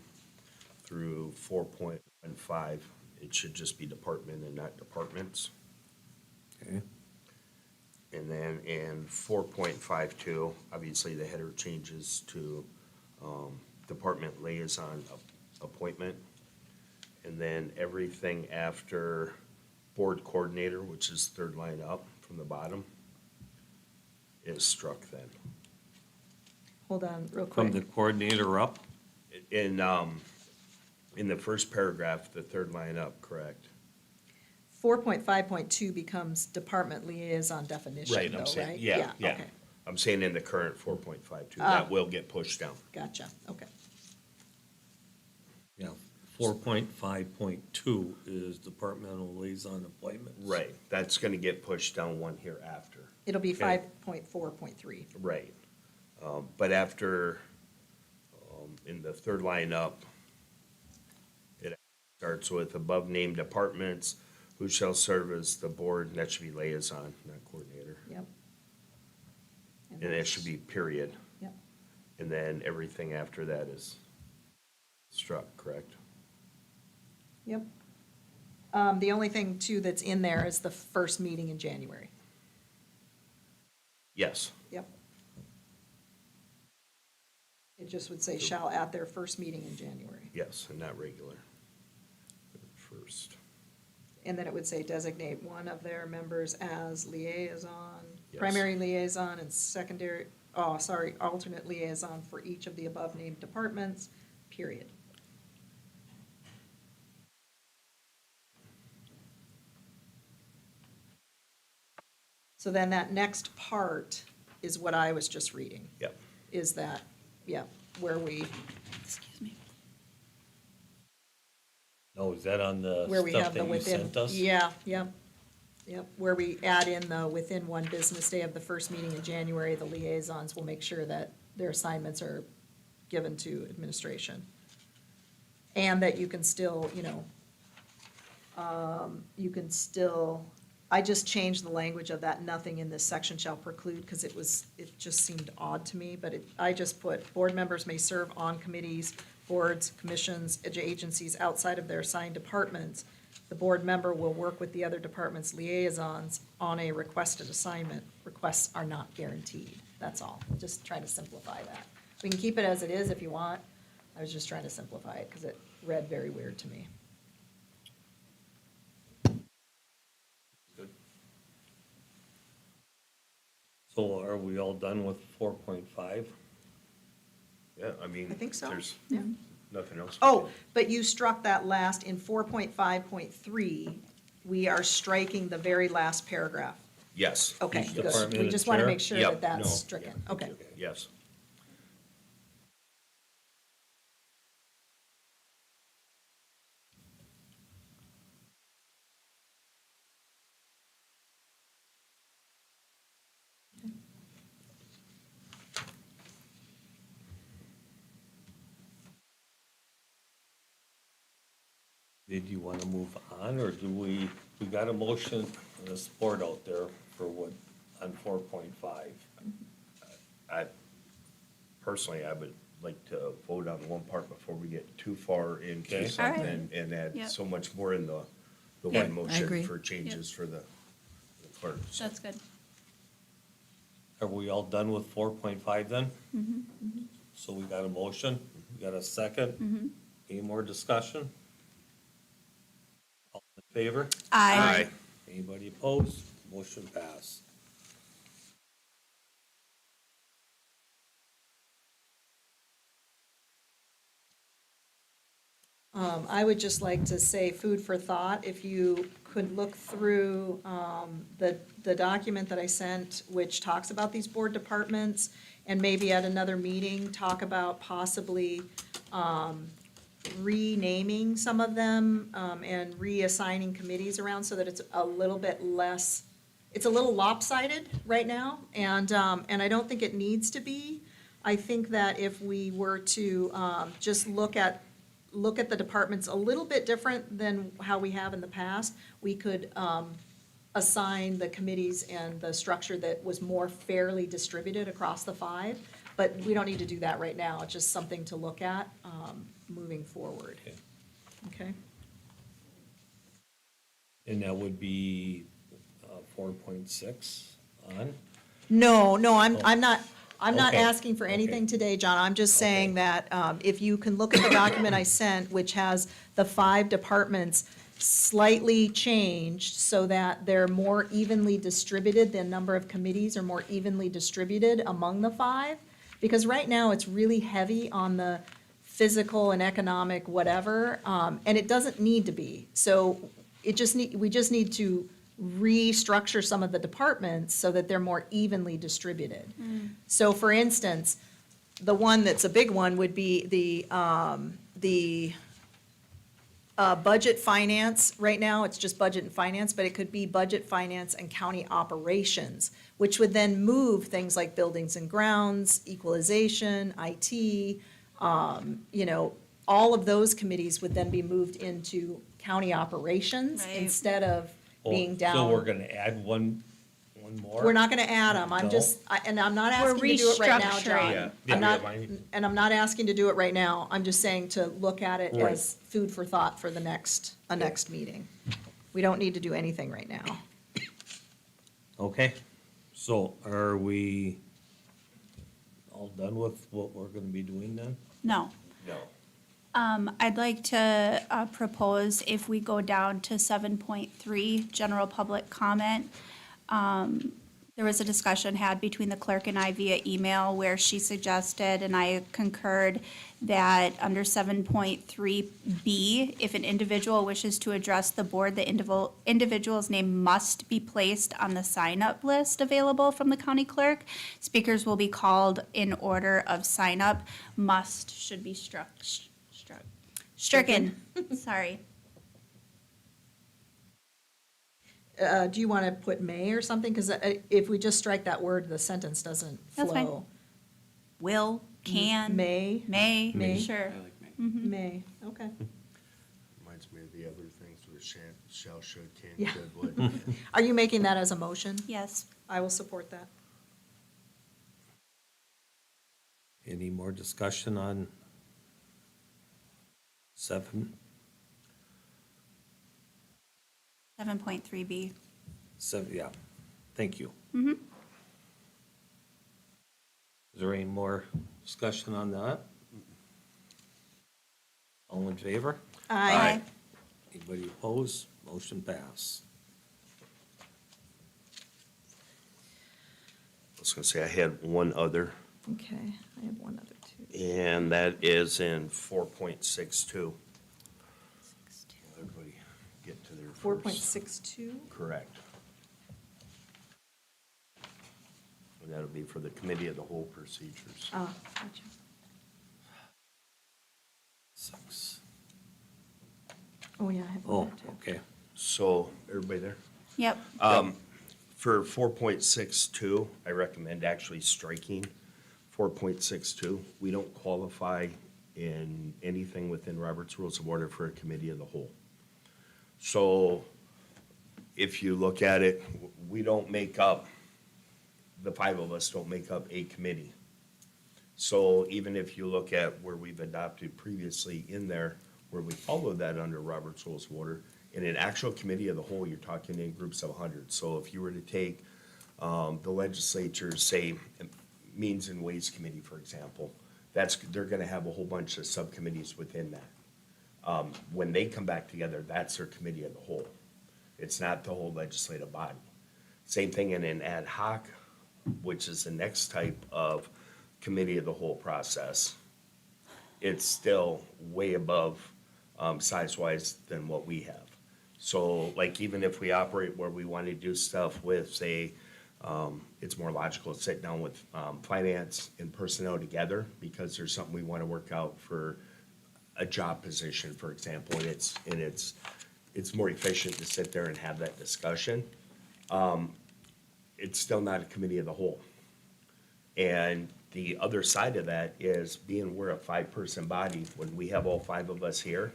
through 4.15, it should just be department and not departments. Okay. And then in 4.52, obviously the header changes to department liaison appointment. And then everything after board coordinator, which is third line up from the bottom, is struck then. Hold on, real From the quick. coordinator up? In the first paragraph, the third line up, correct? 4.5.2 becomes department liaison definition Right, though, I'm saying, right? yeah, yeah. Okay, I'm saying in the current 4.52, Ah. that will get pushed down. gotcha, okay. Yeah. 4.5.2 is departmental liaison appointments. Right, that's gonna get pushed down one here after. It'll be Okay. 5.4.3. Right. But after, in the third line up, it starts with above named departments who shall serve as the board, and that should be liaison, not coordinator. Yep. And that should be period. Yep, And then everything after that is struck, correct? yep. The only thing too that's in there is the first meeting in January. Yes. Yep. It just would say shall at their first meeting in January. Yes, and not regular. First. And then it would say designate one of their members as liaison, Yes. primary liaison and secondary, alternate liaison for each of the above-named departments, period. So then that next part is what I was just reading, Yep. is that, where we, Excuse me. Oh, is that on the where we stuff have the that you within. sent us? Yeah, yep, where we add in the within one business day of the first meeting in January, the liaisons will make sure that their assignments are given to administration. And that you can still, I just changed the language of that, nothing in this section shall preclude, because it just seemed odd to me, but I just put, board members may serve on committees, boards, commissions, agencies outside of their assigned departments. The board member will work with the other department's liaisons on a requested assignment. Requests are not guaranteed, that's all, just try to simplify that. We can keep it as it is if you want, I was just trying to simplify it, because it read very weird to me. So are we all done with 4.5? Yeah, I mean. I think so. There's Yeah. nothing else. Oh, but you struck that last, in 4.5.3, we are striking the very last paragraph. Yes. Okay, Each good. department We and just want to chair? make sure Yep, that that's no, stricken. Okay. Yes. Did you want to move on, or do we got a motion and a support out there for what, on 4.5? I, personally, I would like to vote on one part before we get too far Okay. into All right. something and add Yep. so much more in the Yeah, one I motion agree. for changes for the clerk. So, That's good. Are we all done with 4.5 then? So we got a motion, we got a second? Any more discussion? All in favor? I. Anybody opposed? Motion passed. I would just like to say food for thought, if you could look through the document that I sent, which talks about these board departments, and maybe at another meeting, talk about possibly renaming some of them and reassigning committees around so that it's a little bit less, it's a little lopsided right now, and I don't think it needs to be. I think that if we were to just look at the departments a little bit different than how we have in the past, we could assign the committees and the structure that was more fairly distributed across the 5. But we don't need to do that right now. It's just something to look at moving forward. Okay. Okay? And that would be 4.6 on? No, I'm not Okay. asking for anything today, John. I'm just saying that if you can look at the document I sent, which has the 5 departments slightly changed so that they're more evenly distributed, the number of committees are more evenly distributed among the 5. Because right now, it's really heavy on the physical and economic whatever, and it doesn't need to be. So we just need to restructure some of the departments so that they're more evenly distributed. So for instance, the one that's a big one would be the budget finance. Right now, it's just budget and finance, but it could be budget, finance, and county operations, which would then move things like buildings and grounds, equalization, IT, you know, all of those committees would then be moved into county operations Right. instead of being down. So we're gonna add one more? We're not gonna add them, I'm No? just, and I'm not We're asking to do it right now, restructuring. John. Yeah. I'm not, Yeah. and I'm not asking to do it right now, I'm just saying to look at it Right. as food for thought for the next meeting. We don't need to do anything right now. Okay, so are we all done with what we're gonna be doing then? No. No. I'd like to propose if we go down to 7.3, general public comment. There was a discussion had between the clerk and I via email where she suggested, and I concurred, that under 7.3B, if an individual wishes to address the board, the individual's name must be placed on the sign-up list available from the county clerk. Speakers will be called in order of sign-up. Must should be stricken. Sorry. Do you wanna put may or something? Cause if we just strike that word, the sentence doesn't That's fine. flow. Will, can. May, May, May. sure. I like May. may, okay. Reminds me of the other things with shall, should, can, Yeah. could, would. Are you making that as a motion? Yes. I will support that. Any more discussion on 7? 7.3B. 7, yeah, thank you. Mhm. Is there any more discussion on that? All in favor? Aye. Anybody opposed? Motion pass. I was gonna say, I had one other, Okay, I have one other too. and that is in 4.62. Everybody get to their first. 4.62? Correct. And that'll be for the committee of the whole procedures. Oh, gotcha. 6. Oh, yeah, I have Oh, one there too. okay. So, everybody there? Yep. For 4.62, I recommend actually striking 4.62. We don't qualify in anything within Robert's Rules of Order for a committee of the whole. So if you look at it, we don't make up, the 5 of us don't make up a committee. So even if you look at where we've adopted previously in there, where we follow that under Robert's Rules of Order, in an actual committee of the whole, you're talking in groups of 100. So if you were to take the legislature's, say, Means and Ways Committee, for example, they're gonna have a whole bunch of subcommittees within that. When they come back together, that's their committee of the whole. It's not the whole legislative body. Same thing in an ad hoc, which is the next type of committee of the whole process. It's still way above, size-wise than what we have. So like even if we operate where we want to do stuff with, say, it's more logical to sit down with finance and personnel together because there's something we want to work out for a job position, for example, and it's more efficient to sit there and have that discussion. It's still not a committee of the whole. And the other side of that is being we're a 5-person body, when we have all 5 of us here,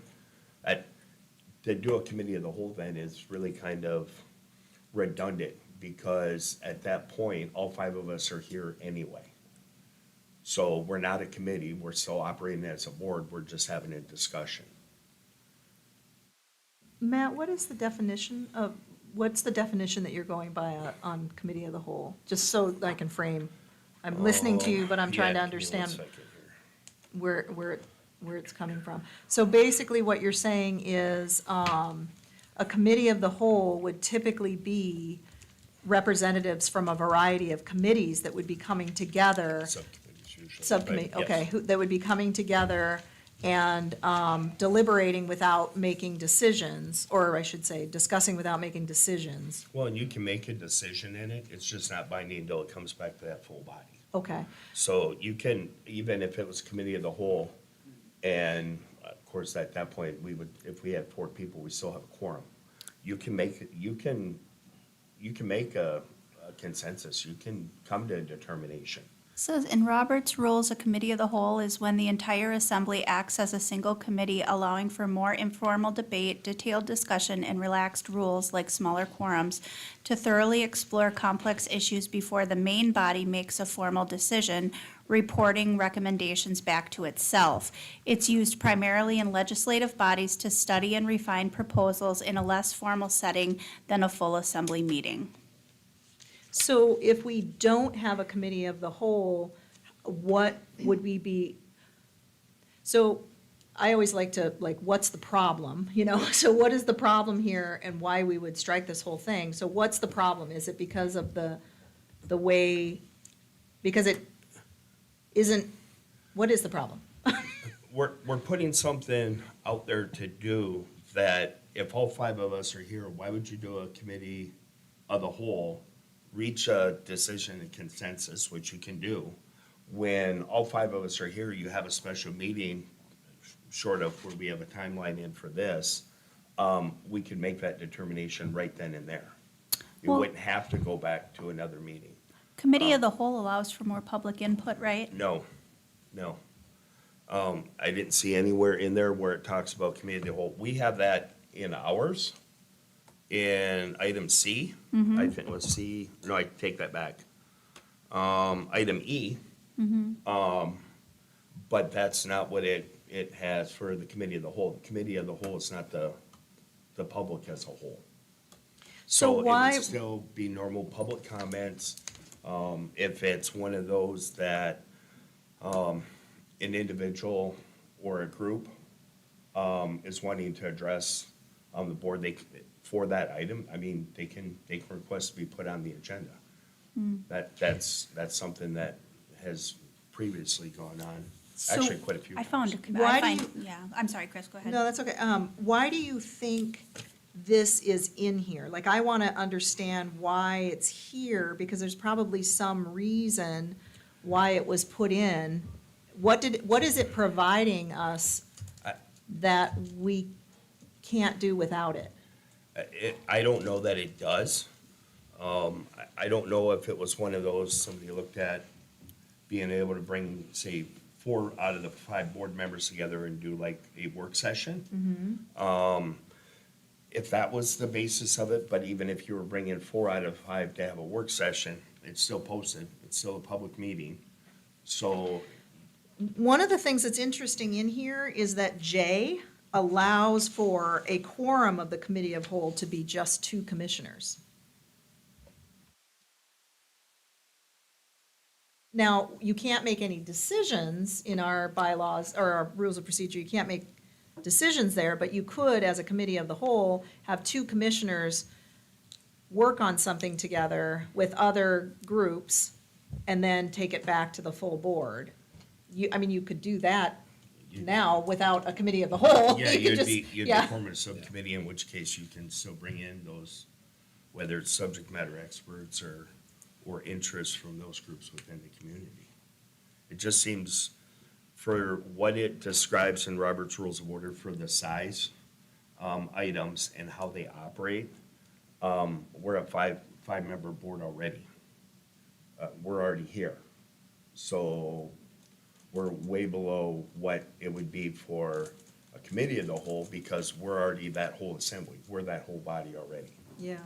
to do a committee of the whole then is really kind of redundant, because at that point, all five of us are here anyway. So we're not a committee, we're still operating as a board, we're just having a discussion. Matt, what's the definition that you're going by on committee of the whole? Just so I can frame, I'm listening to you, but I'm trying to Yeah, give me one understand second here. where it's coming from. So basically what you're saying is, a committee of the whole would typically be representatives from a variety of committees that would be coming together. Subcommittees usually. Subcommittee, but yes. okay, that would be coming together and deliberating without making decisions, or I should say, discussing without making decisions. Well, and you can make a decision in it, it's just not binding until it comes back to that full body. Okay, So you can, even if it was committee of the whole, and of course, at that point, we would, if we had 4 people, we still have a quorum. You can make a consensus, you can come to a determination. Says in Robert's rules, a committee of the whole is when the entire assembly acts as a single committee, allowing for more informal debate, detailed discussion, and relaxed rules like smaller quorums to thoroughly explore complex issues before the main body makes a formal decision, reporting recommendations back to itself. It's used primarily in legislative bodies to study and refine proposals in a less formal setting than a full assembly meeting. so if we don't have a committee of the whole, what would we be? So I always like to, what's the problem, So what is the problem here and why we would strike this whole thing? So what's the problem? Is it because of the way, because it isn't, what is the problem? We're putting something out there to do that if all 5 of us are here, why would you do a committee of the whole, reach a decision and consensus, which you can do. When all 5 of us are here, you have a special meeting, short of where we have a timeline in for this, we could make that determination right then and there. You Well- wouldn't have to go back to another meeting. Committee of the whole allows for more public input, right? No. I didn't see anywhere in there where it talks about committee of the whole. We have that in ours, in item C. I think it was C, no, I take that back. Item E. But that's not what it has for the committee of the whole. The committee of the whole is not the public as a whole. So It why, would still be normal public comments, if it's one of those that, an individual or a group, is wanting to address on the board, for that item, I mean, they can request to be put on the agenda. That's something that has previously gone on, actually quite a few I times. found, Why I do find, yeah, I'm sorry, Chris, go ahead. no, that's okay. Why do you think this is in here? Like, I want to understand why it's here, because there's probably some reason why it was put in. What is it providing us that we can't do without it? I don't know that it does. I don't know if it was one of those, somebody looked at being able to bring, say, 4 out of the 5 board members together and do like a work session. If that was the basis of it, but even if you were bringing 4 out of 5 to have a work session, it's still posted, it's still a public meeting. So, One of the things that's interesting in here is that J allows for a quorum of the committee of whole to be just 2 commissioners. Now, you can't make any decisions in our bylaws or our rules of procedure, you can't make decisions there, but you could, as a committee of the whole, have 2 commissioners work on something together with other groups and then take it back to the full board. You could do that now without a committee of the whole. yeah, You could you'd just- yeah. form a subcommittee, in which case you can still bring in those, whether it's subject matter experts or interest from those groups within the community. It just seems, for what it describes in Robert's Rules of Order for the size, items and how they operate, we're a 5-member board already. We're already here. So we're way below what it would be for a committee of the whole, because we're already that whole assembly. We're that whole body already. Yeah.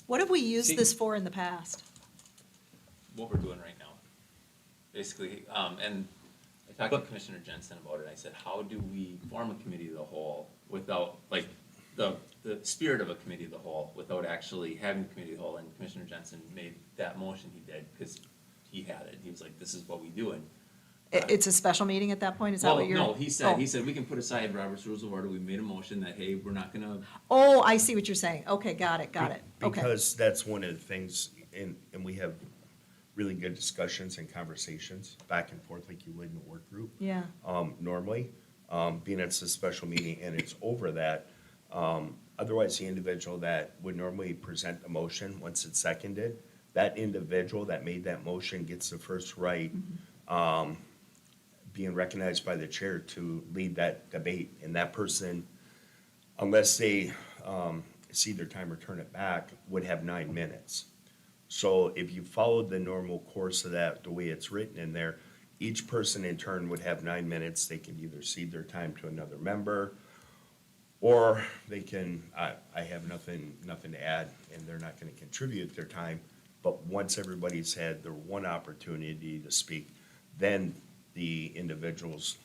What have we used See- this for in the past? What we're doing right now. Basically, and I talked to Commissioner Jensen about it, I said, how do we form a committee of the whole without, like, the spirit of a committee of the whole, without actually having a committee of the whole, and Commissioner Jensen made that motion he did, because he had it, he was like, this is what we do, and. It's a special meeting at that point, is that Well, what you're? no, he said, Oh. we can put aside Robert's Rules of Order, we made a motion that, hey, we're not gonna, Oh, I see what you're saying. Okay, got it, okay. Because that's one of the things, and we have really good discussions and conversations back and forth like you would in a work group. Yeah. Normally, being it's a special meeting and it's over that, otherwise the individual that would normally present the motion, once it's seconded, that individual that made that motion gets the first right, being recognized by the chair to lead that debate. And that person, unless they, see their time or turn it back, would have 9 minutes. So if you followed the normal course of that, the way it's written in there, each person in turn would have 9 minutes. They can either cede their time to another member, or they can, I have nothing to add, and they're not gonna contribute their time. But once everybody's had their one opportunity to speak, then the individuals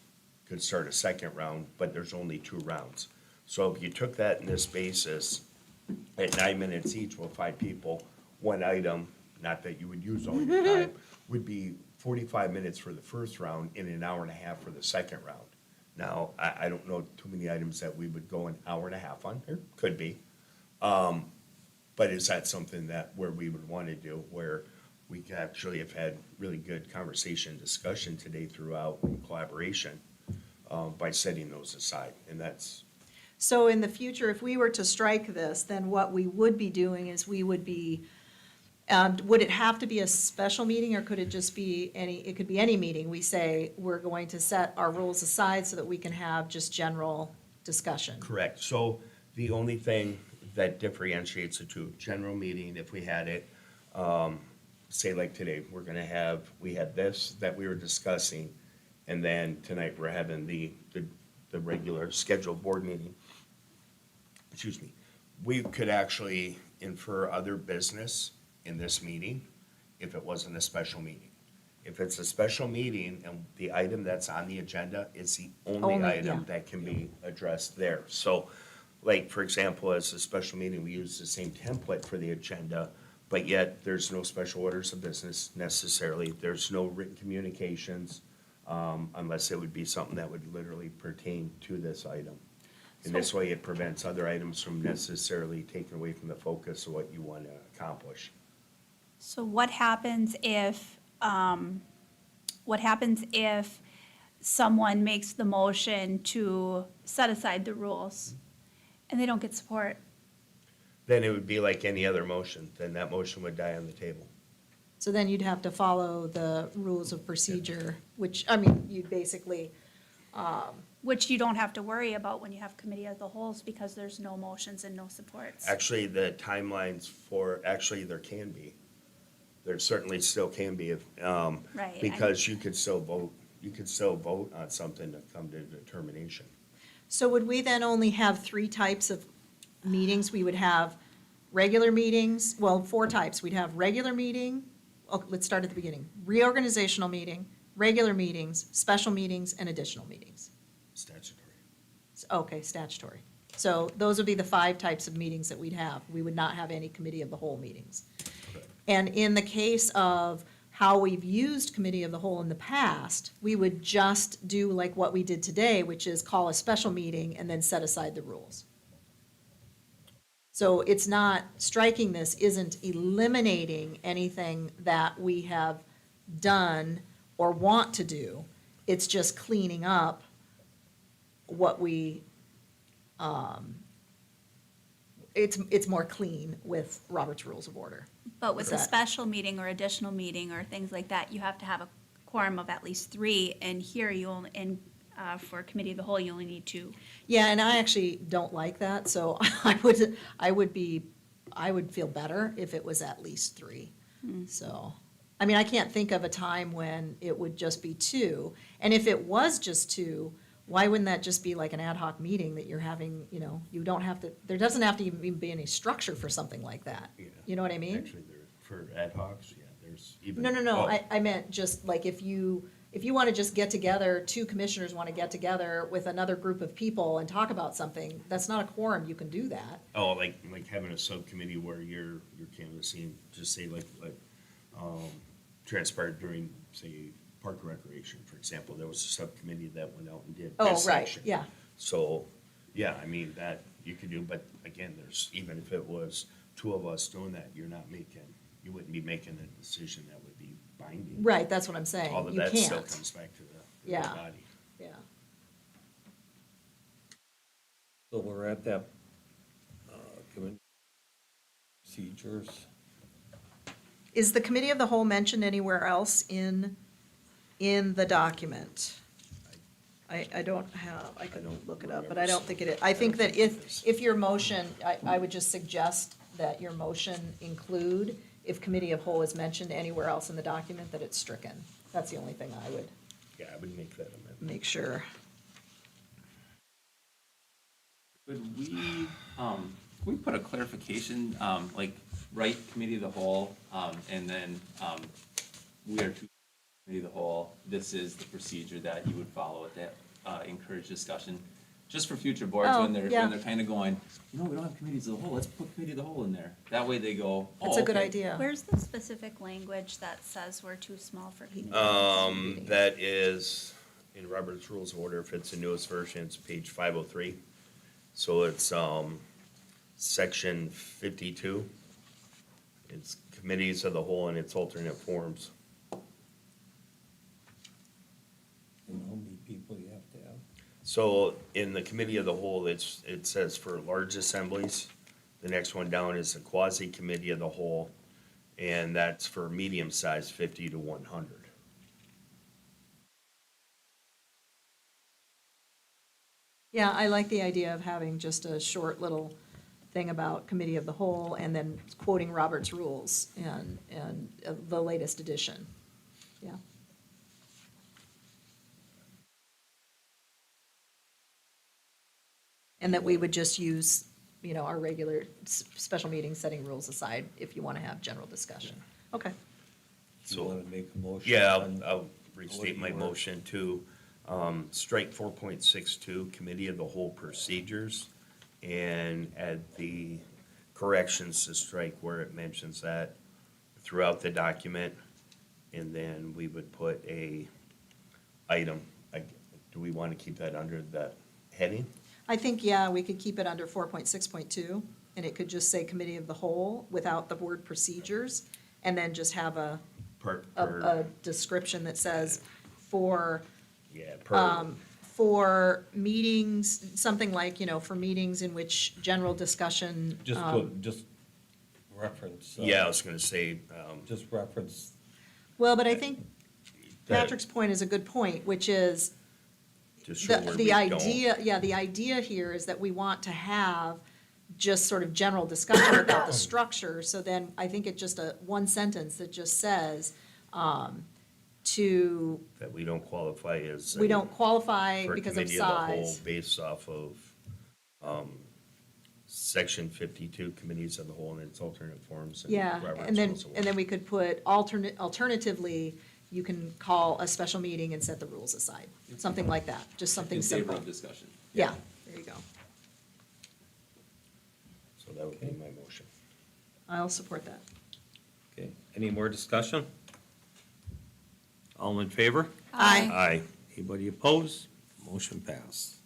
could start a second round, but there's only 2 rounds. So if you took that in this basis, at 9 minutes each with 5 people, one item, not that you would use all your time, would be 45 minutes for the first round and an hour and a half for the second round. Now, I don't know too many items that we would go an hour and a half on, there could be. But is that something that, where we would want to do, where we could actually have had really good conversation, discussion today throughout in collaboration, by setting those aside, and that's, So in the future, if we were to strike this, then what we would be doing is we would be, would it have to be a special meeting, or could it just be it could be any meeting? We say, we're going to set our rules aside so that we can have just general discussion. correct. So the only thing that differentiates the two, general meeting, if we had it, say like today, we had this that we were discussing, and then tonight we're having the regular scheduled board meeting. Excuse me. We could actually infer other business in this meeting if it wasn't a special meeting. If it's a special meeting and the item that's on the agenda is the only Only, item yeah. that can be addressed there. So, like, for example, as a special meeting, we use the same template for the agenda, but yet there's no special orders of business necessarily. There's no written communications, unless it would be something that would literally pertain to this item. And this way it prevents other items from necessarily taking away from the focus of what you want to accomplish. So what happens if someone makes the motion to set aside the rules and they don't get support? Then it would be like any other motion, then that motion would die on the table. So then you'd have to follow the rules of procedure, which, I mean, you'd basically, Which you don't have to worry about when you have committee of the wholes because there's no motions and no supports. Actually, the timelines for, actually, there can be. There certainly still can be, if, Right, because you could still vote on something to come to determination. so would we then only have 3 types of meetings? We would have regular meetings, well, 4 types. We'd have regular meeting, oh, let's start at the beginning. Reorganizational meeting, regular meetings, special meetings, and additional meetings. Statutory. Okay, statutory. So those would be the 5 types of meetings that we'd have. We would not have any committee of the whole meetings. And in the case of how we've used committee of the whole in the past, we would just do like what we did today, which is call a special meeting and then set aside the rules. So it's not, striking this isn't eliminating anything that we have done or want to do. It's just cleaning up what we, it's more clean with Robert's Rules of Order. But with a Is that- special meeting or additional meeting or things like that, you have to have a quorum of at least 3, and here you only, for committee of the whole, you only need 2. Yeah, and I actually don't like that, so I would feel better if it was at least 3. So, I mean, I can't think of a time when it would just be 2. And if it was just 2, why wouldn't that just be like an ad hoc meeting that you're having, you know, you don't have to, there doesn't have to even be any structure for something like that. Yeah. You know what I mean? Actually, there, for ad hocs, yeah, there's even. No, oh, I meant just like if you want to just get together, two commissioners want to get together with another group of people and talk about something, that's not a quorum, you can do that. Oh, like having a subcommittee where you're canvassing, just say transpired during, say, Park and Recreation, for example, there was a subcommittee that went out and did Oh, this right, section. yeah. So, yeah, I mean, that you could do, but again, there's, even if it was two of us doing that, you wouldn't be making a decision that would be binding. Right, that's what I'm saying. All of You that still can't. comes back to the Yeah. body. Yeah. So we're at that, committee procedures. Is the committee of the whole mentioned anywhere else in the document? I don't have, I could look it up, but I don't think it is. I think that if your motion, I would just suggest that your motion include, if committee of whole is mentioned anywhere else in the document, that it's stricken. That's the only thing I would Yeah, I would make that amendment. make sure. Could we put a clarification, like, right, committee of the whole, and then, we are to committee of the whole, this is the procedure that you would follow that, encourage discussion, just for future boards, Oh, when they're yeah. kind of going, you know, we don't have committees of the whole, let's put committee of the whole in there. That way they go, oh, That's a good okay. idea. Where's the specific language that says we're too small for committees? That is in Robert's Rules of Order, if it's the newest version, it's page 503. So it's, section 52. It's committees of the whole and its alternate forms. And how many people you have to have? So in the committee of the whole, it says for large assemblies. The next one down is the quasi committee of the whole, and that's for medium size, 50 to 100. Yeah, I like the idea of having just a short little thing about committee of the whole and then quoting Robert's rules and the latest edition. Yeah. And that we would just use, you know, our regular special meeting setting rules aside if you want to have general discussion. Okay. You wanna make a motion? Yeah, on- I'll restate my motion to strike 4.62, Committee of the Whole Procedures, and add the corrections to strike where it mentions that throughout the document. And then we would put a item, do we want to keep that under the heading? I think, yeah, we could keep it under 4.6.2, and it could just say committee of the whole without the word procedures, and then just have a description that says for, Yeah, for meetings, something like, you know, for meetings in which general discussion. Just put, just reference. yeah, I was gonna say, Just reference, Well, but I think that- Patrick's point is a good point, which is, just show where we the don't. idea, yeah, the idea here is that we want to have just sort of general discussion about the structure, so then I think it just one sentence that just says, That we don't qualify as. we a- don't qualify for because of committee of the whole size. based off of, section 52, committees of the whole and its alternate forms. and Yeah, Robert's and then, Rules of and then Order. we could put alternatively, you can call a special meeting and set the rules aside, something like that, just something In favor simple. of discussion. Yeah, there you go. So that would be my motion. I'll support that. okay, any more discussion? All in favor? Aye. Aye. Anybody opposed? Motion passed.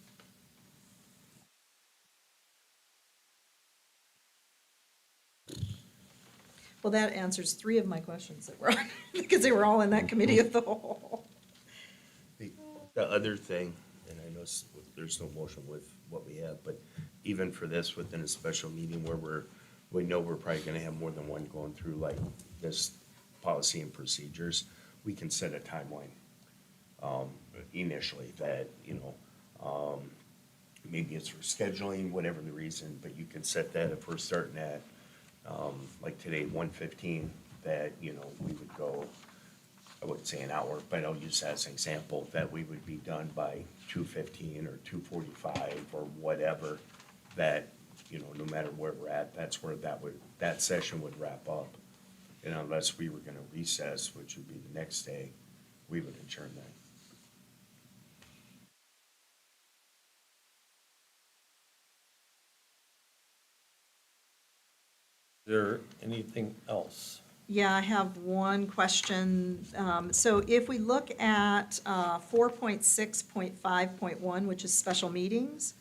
Well, that answers 3 of my questions that were on, because they were all in that committee of the whole. The other thing, and I know there's no motion with what we have, but even for this, within a special meeting where we know we're probably gonna have more than one going through like this policy and procedures, we can set a timeline, initially that, maybe it's for scheduling, whatever the reason, but you can set that if we're starting at, like today, 1:15, that, we would go I wouldn't say an hour, but I'll use that as an example, that we would be done by 2:15 or 2:45 or whatever, that, you know, no matter where we're at, that's where that session would wrap up. And unless we were gonna recess, which would be the next day, we would adjourn that. Is there anything else? Yeah, I have one question. So if we look at 4.6.5.1, which is special meetings,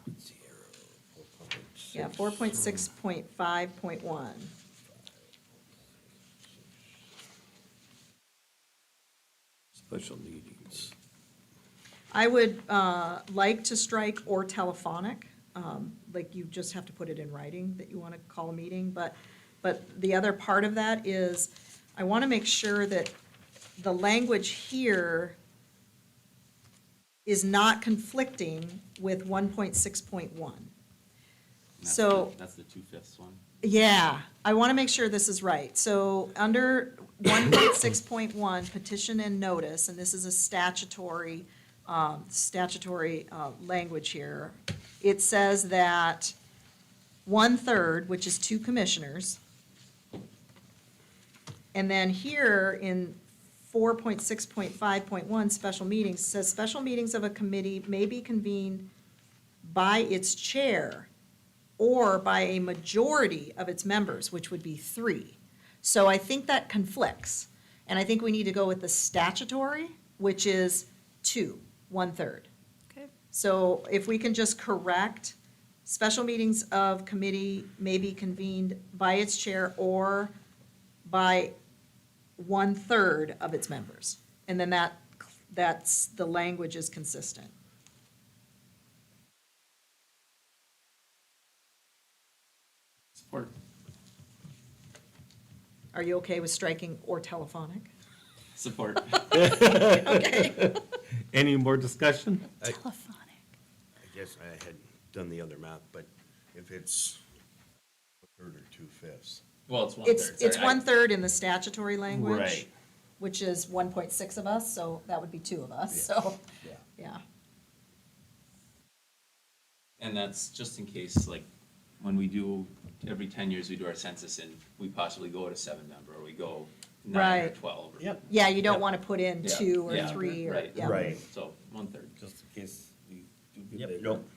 Let's see here. 4.6. yeah, 4.6.5.1. Special meetings. I would like to strike or telephonic, like you just have to put it in writing that you want to call a meeting, but the other part of that is, I want to make sure that the language here is not conflicting with 1.6.1. So. That's the 2/5 one. Yeah, I want to make sure this is right. So under 1.6.1, petition and notice, and this is a statutory language here. It says that 1/3, which is 2 commissioners. And then here in 4.6.5.1, special meetings, it says special meetings of a committee may be convened by its chair or by a majority of its members, which would be 3. So I think that conflicts. And I think we need to go with the statutory, which is 2, 1/3. Okay. So if we can just correct, special meetings of committee may be convened by its chair or by 1/3 of its members. And then that's, the language is consistent. Support. Are you okay with striking or telephonic? Support. Okay. Any more discussion? Telephonic. I guess I had done the other math, but if it's 1/3 or 2/5. Well, it's 1/3. It's sorry. 1/3 in the statutory language. Right. Which is 1.6 of us, so that would be 2 of us, so, Yeah. yeah. And that's just in case, like, when we do, every 10 years, we do our census and we possibly go to 7-member, or we go 9 or Right. 12. or- Yep. Yeah, you don't Yep. want to put in Yeah. 2 or Yeah. 3 or, Right. yeah. Right. So 1/3. Just in case we do get Yep, bigger. nope.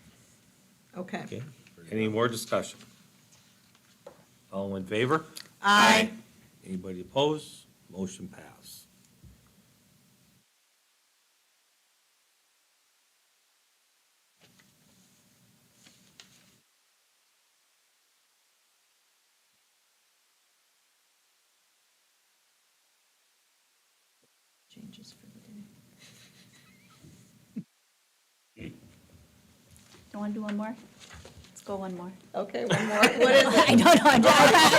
Okay. Okay. Any more discussion? All in favor? Aye. Anybody opposed? Motion passed. Changes for the day. You want to do one more? Let's go one more. Okay, one more. What is it? I don't know. I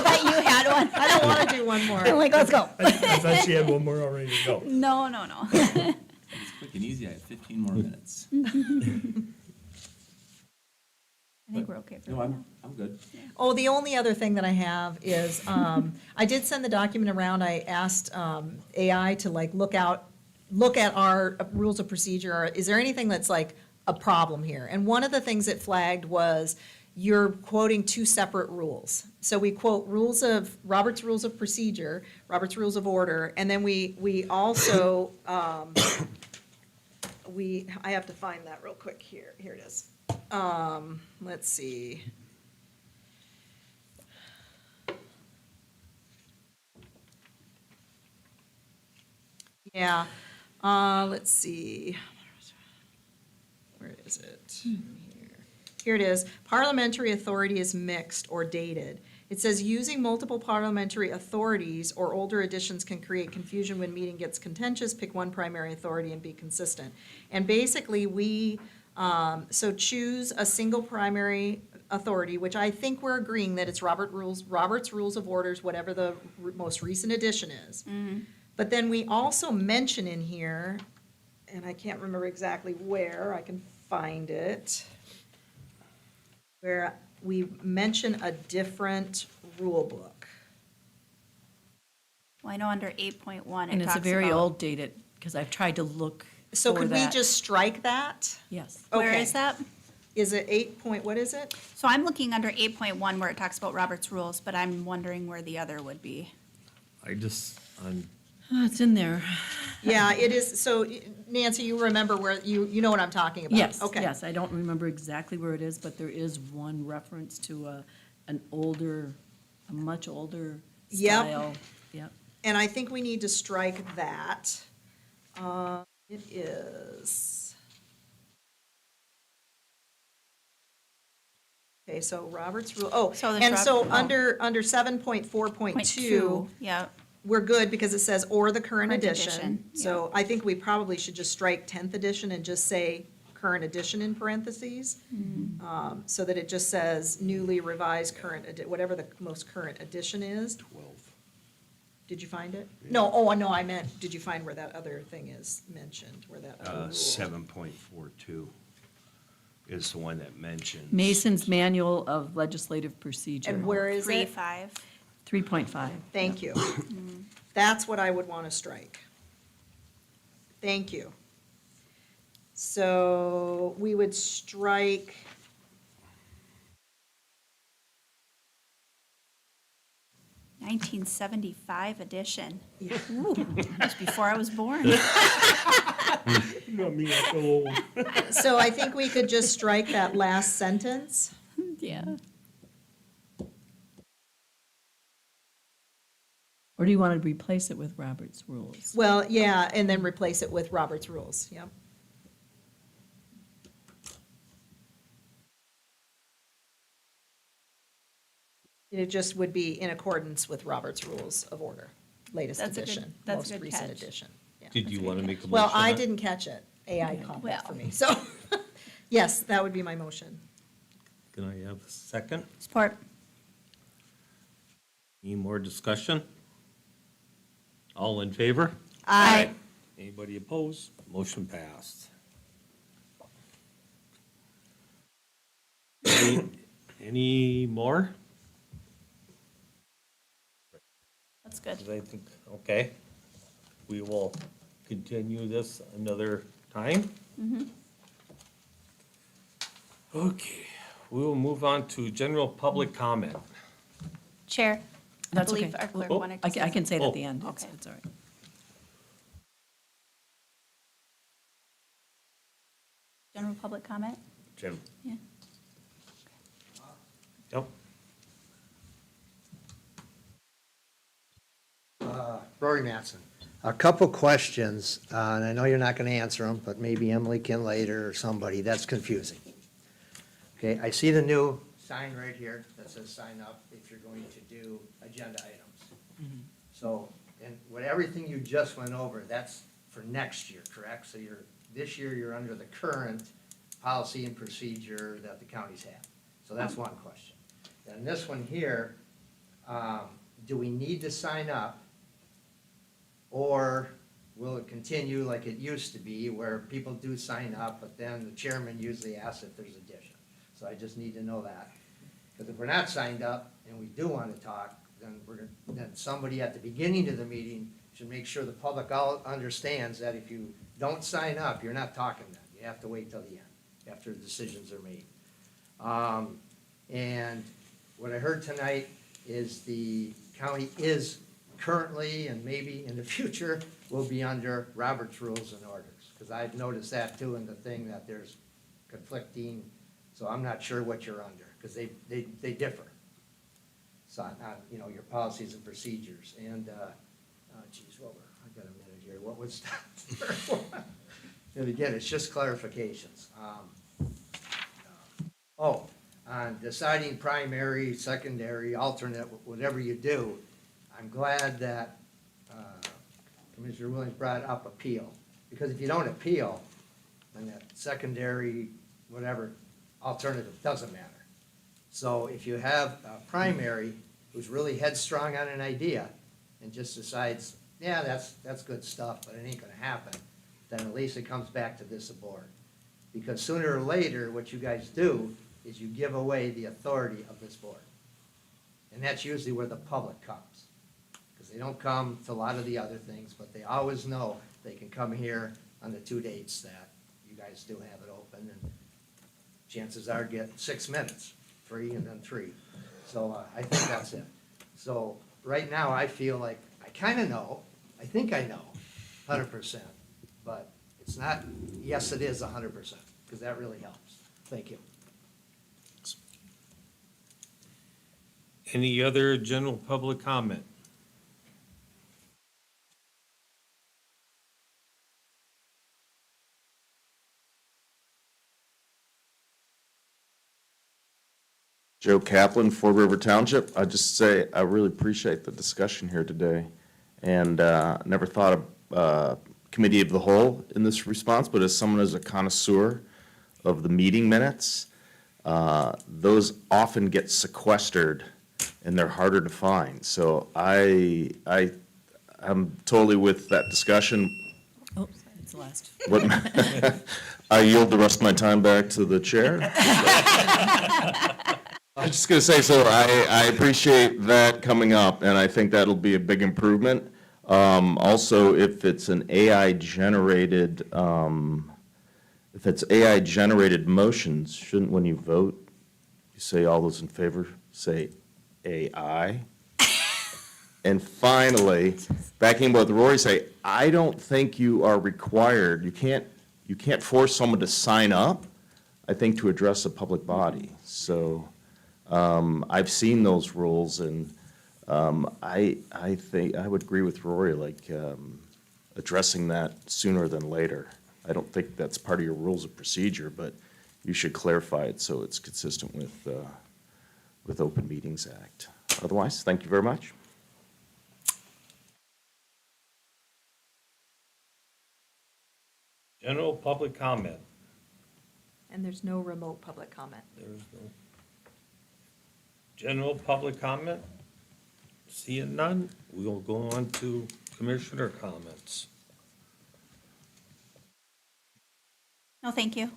thought you had one. I don't want to do one more. I'm like, let's go. I thought she had one more already to go. No. It's quick and easy. I have 15 more minutes. I think we're okay for No, now. I'm good. Oh, the only other thing that I have is, I did send the document around. I asked AI to like look at our rules of procedure. Is there anything that's like a problem here? And one of the things it flagged was you're quoting 2 separate rules. So we quote Robert's Rules of Procedure, Robert's Rules of Order, and then we also, I have to find that real quick here. Here it is. Let's see. Yeah, let's see. Where is it? Here it is. Parliamentary authority is mixed or dated. It says using multiple parliamentary authorities or older editions can create confusion when meeting gets contentious. Pick one primary authority and be consistent. And basically, so choose a single primary authority, which I think we're agreeing that it's Robert's Rules of Orders, whatever the most recent edition is. But then we also mention in here, and I can't remember exactly where, I can find it, where we mention a different rule book. Well, I know under 8.1, And it it's a talks very about. old dated, because I've tried to look So for could we that. just strike that? Yes. Where Okay. is that? Is it 8 point, what is it? So I'm looking under 8.1 where it talks about Robert's rules, but I'm wondering where the other would be. Oh, it's in there. Yeah, it is, so Nancy, you remember where, you know what I'm talking about? Yes, Okay. yes, I don't remember exactly where it is, but there is one reference to a much older Yep. style. Yep. And I think we need to strike that. It is. Okay, so Robert's rule, So there's and so Robert- oh. under 7.4.2, Point two, yeah. we're good because it says or the current Current edition. edition, So I think we probably should just strike 10th edition and just say current edition in parentheses. So that it just says newly revised current, whatever the most current edition is. 12. Did you find it? No, oh, no, I meant, did you find where that other thing is mentioned, where that other rule? 7.42 is the one that mentions. Mason's Manual of Legislative Procedure. And where is it? 3.5. 3.5. Thank you. That's what I would want to strike. Thank you. So we would strike, 1975 edition. yeah, Ooh, that was before I was born. so I think we could just strike that last sentence. Yeah. Or do you want to replace it with Robert's rules? Well, yeah, and then replace it with Robert's rules, yep. It just would be in accordance with Robert's Rules of Order, latest That's a good- edition, that's a most good recent catch. edition. Yeah. Did you want to make a motion? Well, I on it? didn't catch it. AI caught Well. that for me, so, yes, that would be my motion. Can I have a second? Support. Any more discussion? All in favor? Aye. Anybody opposed? Motion passed. Any more? That's good. 'Cause I think, okay, we will continue this another time. Okay, we will move on to general public comment. Chair, I That's believe okay. our clerk Oh, wanted to I say. can, I can say it Oh, at the end. It's, okay. it's all right. General public comment? Jim, Yeah. Yep. Rory Mattson. A couple questions, and I know you're not going to answer them, but maybe Emily can later or somebody. That's confusing. Okay, I see the new sign right here that says sign up if you're going to do agenda items. So, and with everything you just went over, that's for next year, correct? So this year you're under the current policy and procedure that the counties have. So that's one question. Then this one here, do we need to sign up? Or will it continue like it used to be, where people do sign up, but then the chairman usually asks if there's addition? So I just need to know that. Because if we're not signed up and we do want to talk, then then somebody at the beginning of the meeting should make sure the public all understands that if you don't sign up, you're not talking then. You have to wait till the end, after the decisions are made. And what I heard tonight is the county is currently, and maybe in the future, will be under Robert's Rules and Orders. Because I've noticed that too in the thing, that there's conflicting, so I'm not sure what you're under, because they differ. So, not, your policies and procedures, and, geez, I got a minute here, what was that? And again, it's just clarifications. On deciding primary, secondary, alternate, whatever you do, I'm glad that Commissioner Williams brought up appeal. Because if you don't appeal, then that secondary, whatever, alternative doesn't matter. So if you have a primary who's really headstrong on an idea and just decides, yeah, that's good stuff, but it ain't gonna happen, then at least it comes back to this board. Because sooner or later, what you guys do is you give away the authority of this board. And that's usually where the public comes, because They don't come to a lot of the other things, but they always know they can come here on the 2 dates that you guys do have it open, and chances are get 6 minutes, 3 and then 3. So I think that's it. So right now, I feel like I kind of know, I think I know 100%, but it's not, yes, it is 100%, because that really helps. Thank you. Any other general public comment? Joe Kaplan, Ford River Township. I just say I really appreciate the discussion here today, and never thought of committee of the whole in this response, but as someone as a connoisseur of the meeting minutes, those often get sequestered and they're harder to find. So I'm totally with that discussion. Oh, it's the last. What, I yield the rest of my time back to the chair. I'm just going to say, so I appreciate that coming up, and I think that'll be a big improvement. Also, if it's an AI-generated, motions, shouldn't, when you vote, you say all those in favor, say AI? And finally, backing up what Rory say, I don't think you are required, you can't force someone to sign up, I think, to address a public body. So I've seen those rules, and I think, I would agree with Rory, like addressing that sooner than later. I don't think that's part of your rules of procedure, but you should clarify it so it's consistent with Open Meetings Act. Otherwise, thank you very much. General public comment. And there's no remote public comment. There's no. General public comment? Seeing none, we'll go on to commissioner comments. No, thank you.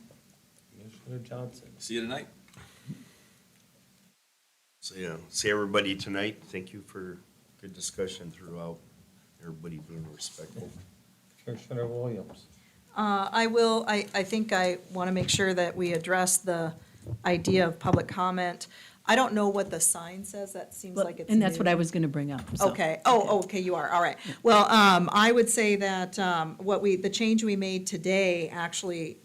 Commissioner Johnson. See you tonight. So, yeah, see everybody tonight. Thank you for good discussion throughout, everybody being respectful. Commissioner Williams. I think I want to make sure that we address the idea of public comment. I don't know what the sign says, that seems like it's And that's what new. I was going to bring up. so. Okay, okay, you are, all right. Well, I would say that the change we made today actually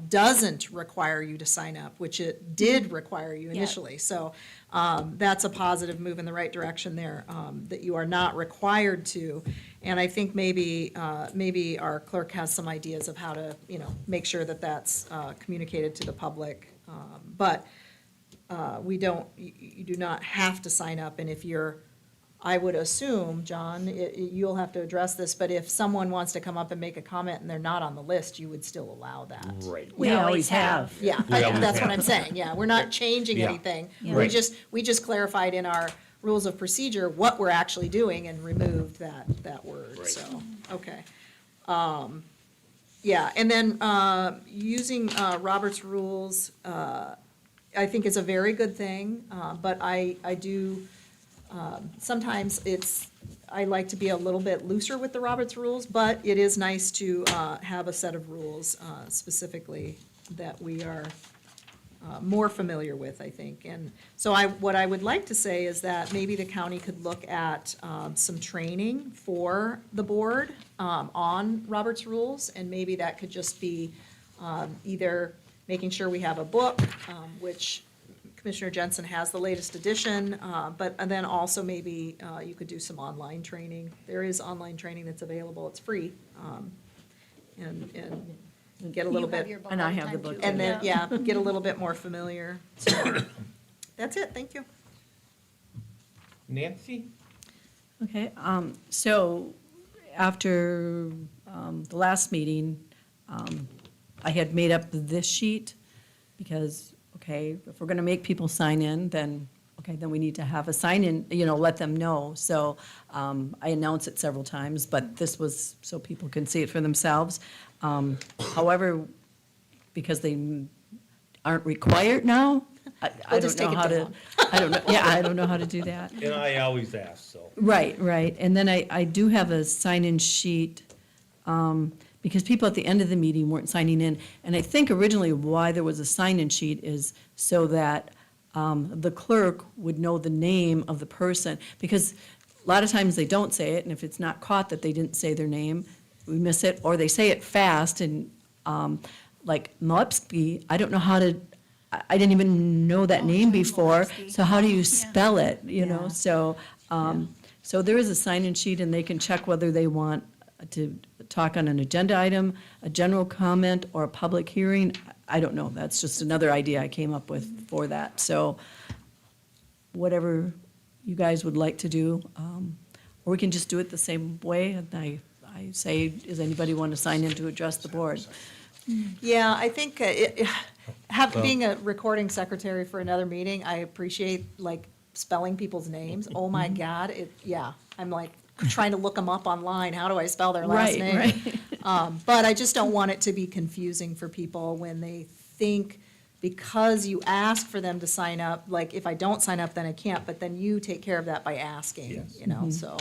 doesn't require you to sign up, which it did require you initially. So that's a positive move in the right direction there, that you are not required to. And I think maybe our clerk has some ideas of how to, make sure that that's communicated to the public. But you do not have to sign up, and if I would assume, John, you'll have to address this, but if someone wants to come up and make a comment and they're not on the list, you would still allow that. Right. We always have. Yeah, that's what I'm saying, yeah, we're not changing Yeah. anything. Yeah. We just clarified in our rules of procedure what we're actually doing and removed that word, Right. so, okay. Yeah, and then using Robert's rules, I think is a very good thing, but I do, sometimes I like to be a little bit looser with the Roberts rules, but it is nice to have a set of rules specifically that we are more familiar with, I think. And so what I would like to say is that maybe the county could look at some training for the board on Roberts rules, and maybe that could just be either making sure we have a book, which Commissioner Jensen has the latest edition, and then also maybe you could do some online training. There is online training that's available, it's free, and get a little bit, And I have the book. and then, yeah, get a little bit more familiar. So, that's it, thank you. Nancy? Okay, so after the last meeting, I had made up this sheet because, okay, if we're going to make people sign in, then we need to have a sign-in, let them know. So I announced it several times, but this was so people can see it for themselves. However, because they aren't required now, I We'll don't just know take it how to, down. I don't know, yeah, I don't know how to do that. And I always ask, so. Right, right. And then I do have a sign-in sheet, because people at the end of the meeting weren't signing in. And I think originally why there was a sign-in sheet is so that the clerk would know the name of the person. Because a lot of times they don't say it, and if it's not caught that they didn't say their name, we miss it, or they say it fast, and like Moepsky, I don't know how to, I didn't even know that name before, so how do you spell it, you know? Yeah. So there is a sign-in sheet, and they can check whether they want to talk on an agenda item, a general comment, or a public hearing. I don't know, that's just another idea I came up with for that. So whatever you guys would like to do, or we can just do it the same way. And I say, does anybody want to sign in to address the board? Yeah, I think being a recording secretary for another meeting, I appreciate like spelling people's names. Oh my God, I'm like trying to look them up online. How do I spell their last Right, name? right. But I just don't want it to be confusing for people when they think because you ask for them to sign up, like if I don't sign up, then I can't, but then you take care of that by asking, Yes. you know, so,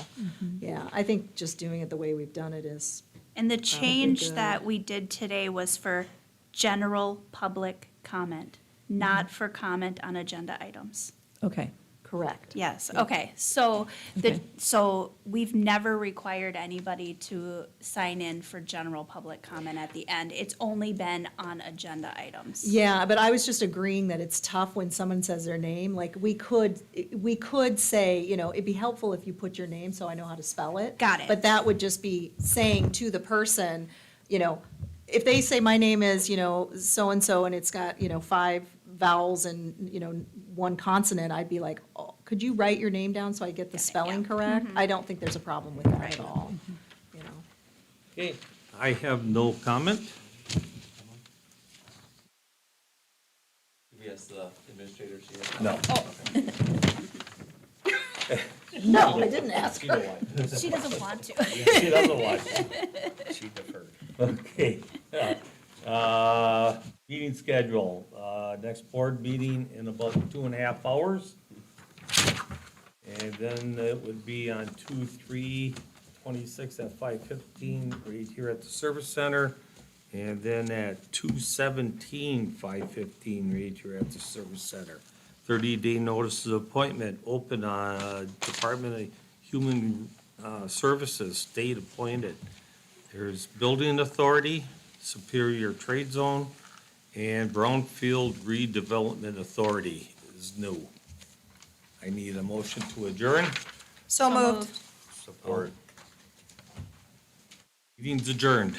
yeah, I think just doing it the way we've done it is, And the change good. that we did today was for general public comment, not for comment on agenda items. Okay, correct. Yes, okay, so Okay. so we've never required anybody to sign in for general public comment at the end. It's only been on agenda items. Yeah, but I was just agreeing that it's tough when someone says their name, like, we could say, you know, it'd be helpful if you put your name so I know how to spell it. Got it. But that would just be saying to the person, you know, if they say my name is, you know, so-and-so and it's got, you know, 5 vowels and, you know, 1 consonant, I'd be like, oh, could you write your name down so I get the spelling correct? I don't think there's a problem with that at all, you know. Okay, I have no comment. We ask the administrator, she No. No, I didn't ask her. She doesn't want to. She doesn't watch. She deferred. Okay. Meeting schedule, next board meeting in about 2.5 hours. And then it would be on 2/3/26 at 5:15, right here at the service center. And then at 2/17, 5:15, right here at the service center. 30-day notice of appointment, open on Department of Human Services, state appointed. There's Building Authority, Superior Trade Zone, and Brownfield Redevelopment Authority is new. I need a motion to adjourn. So moved. Support. Meeting's adjourned.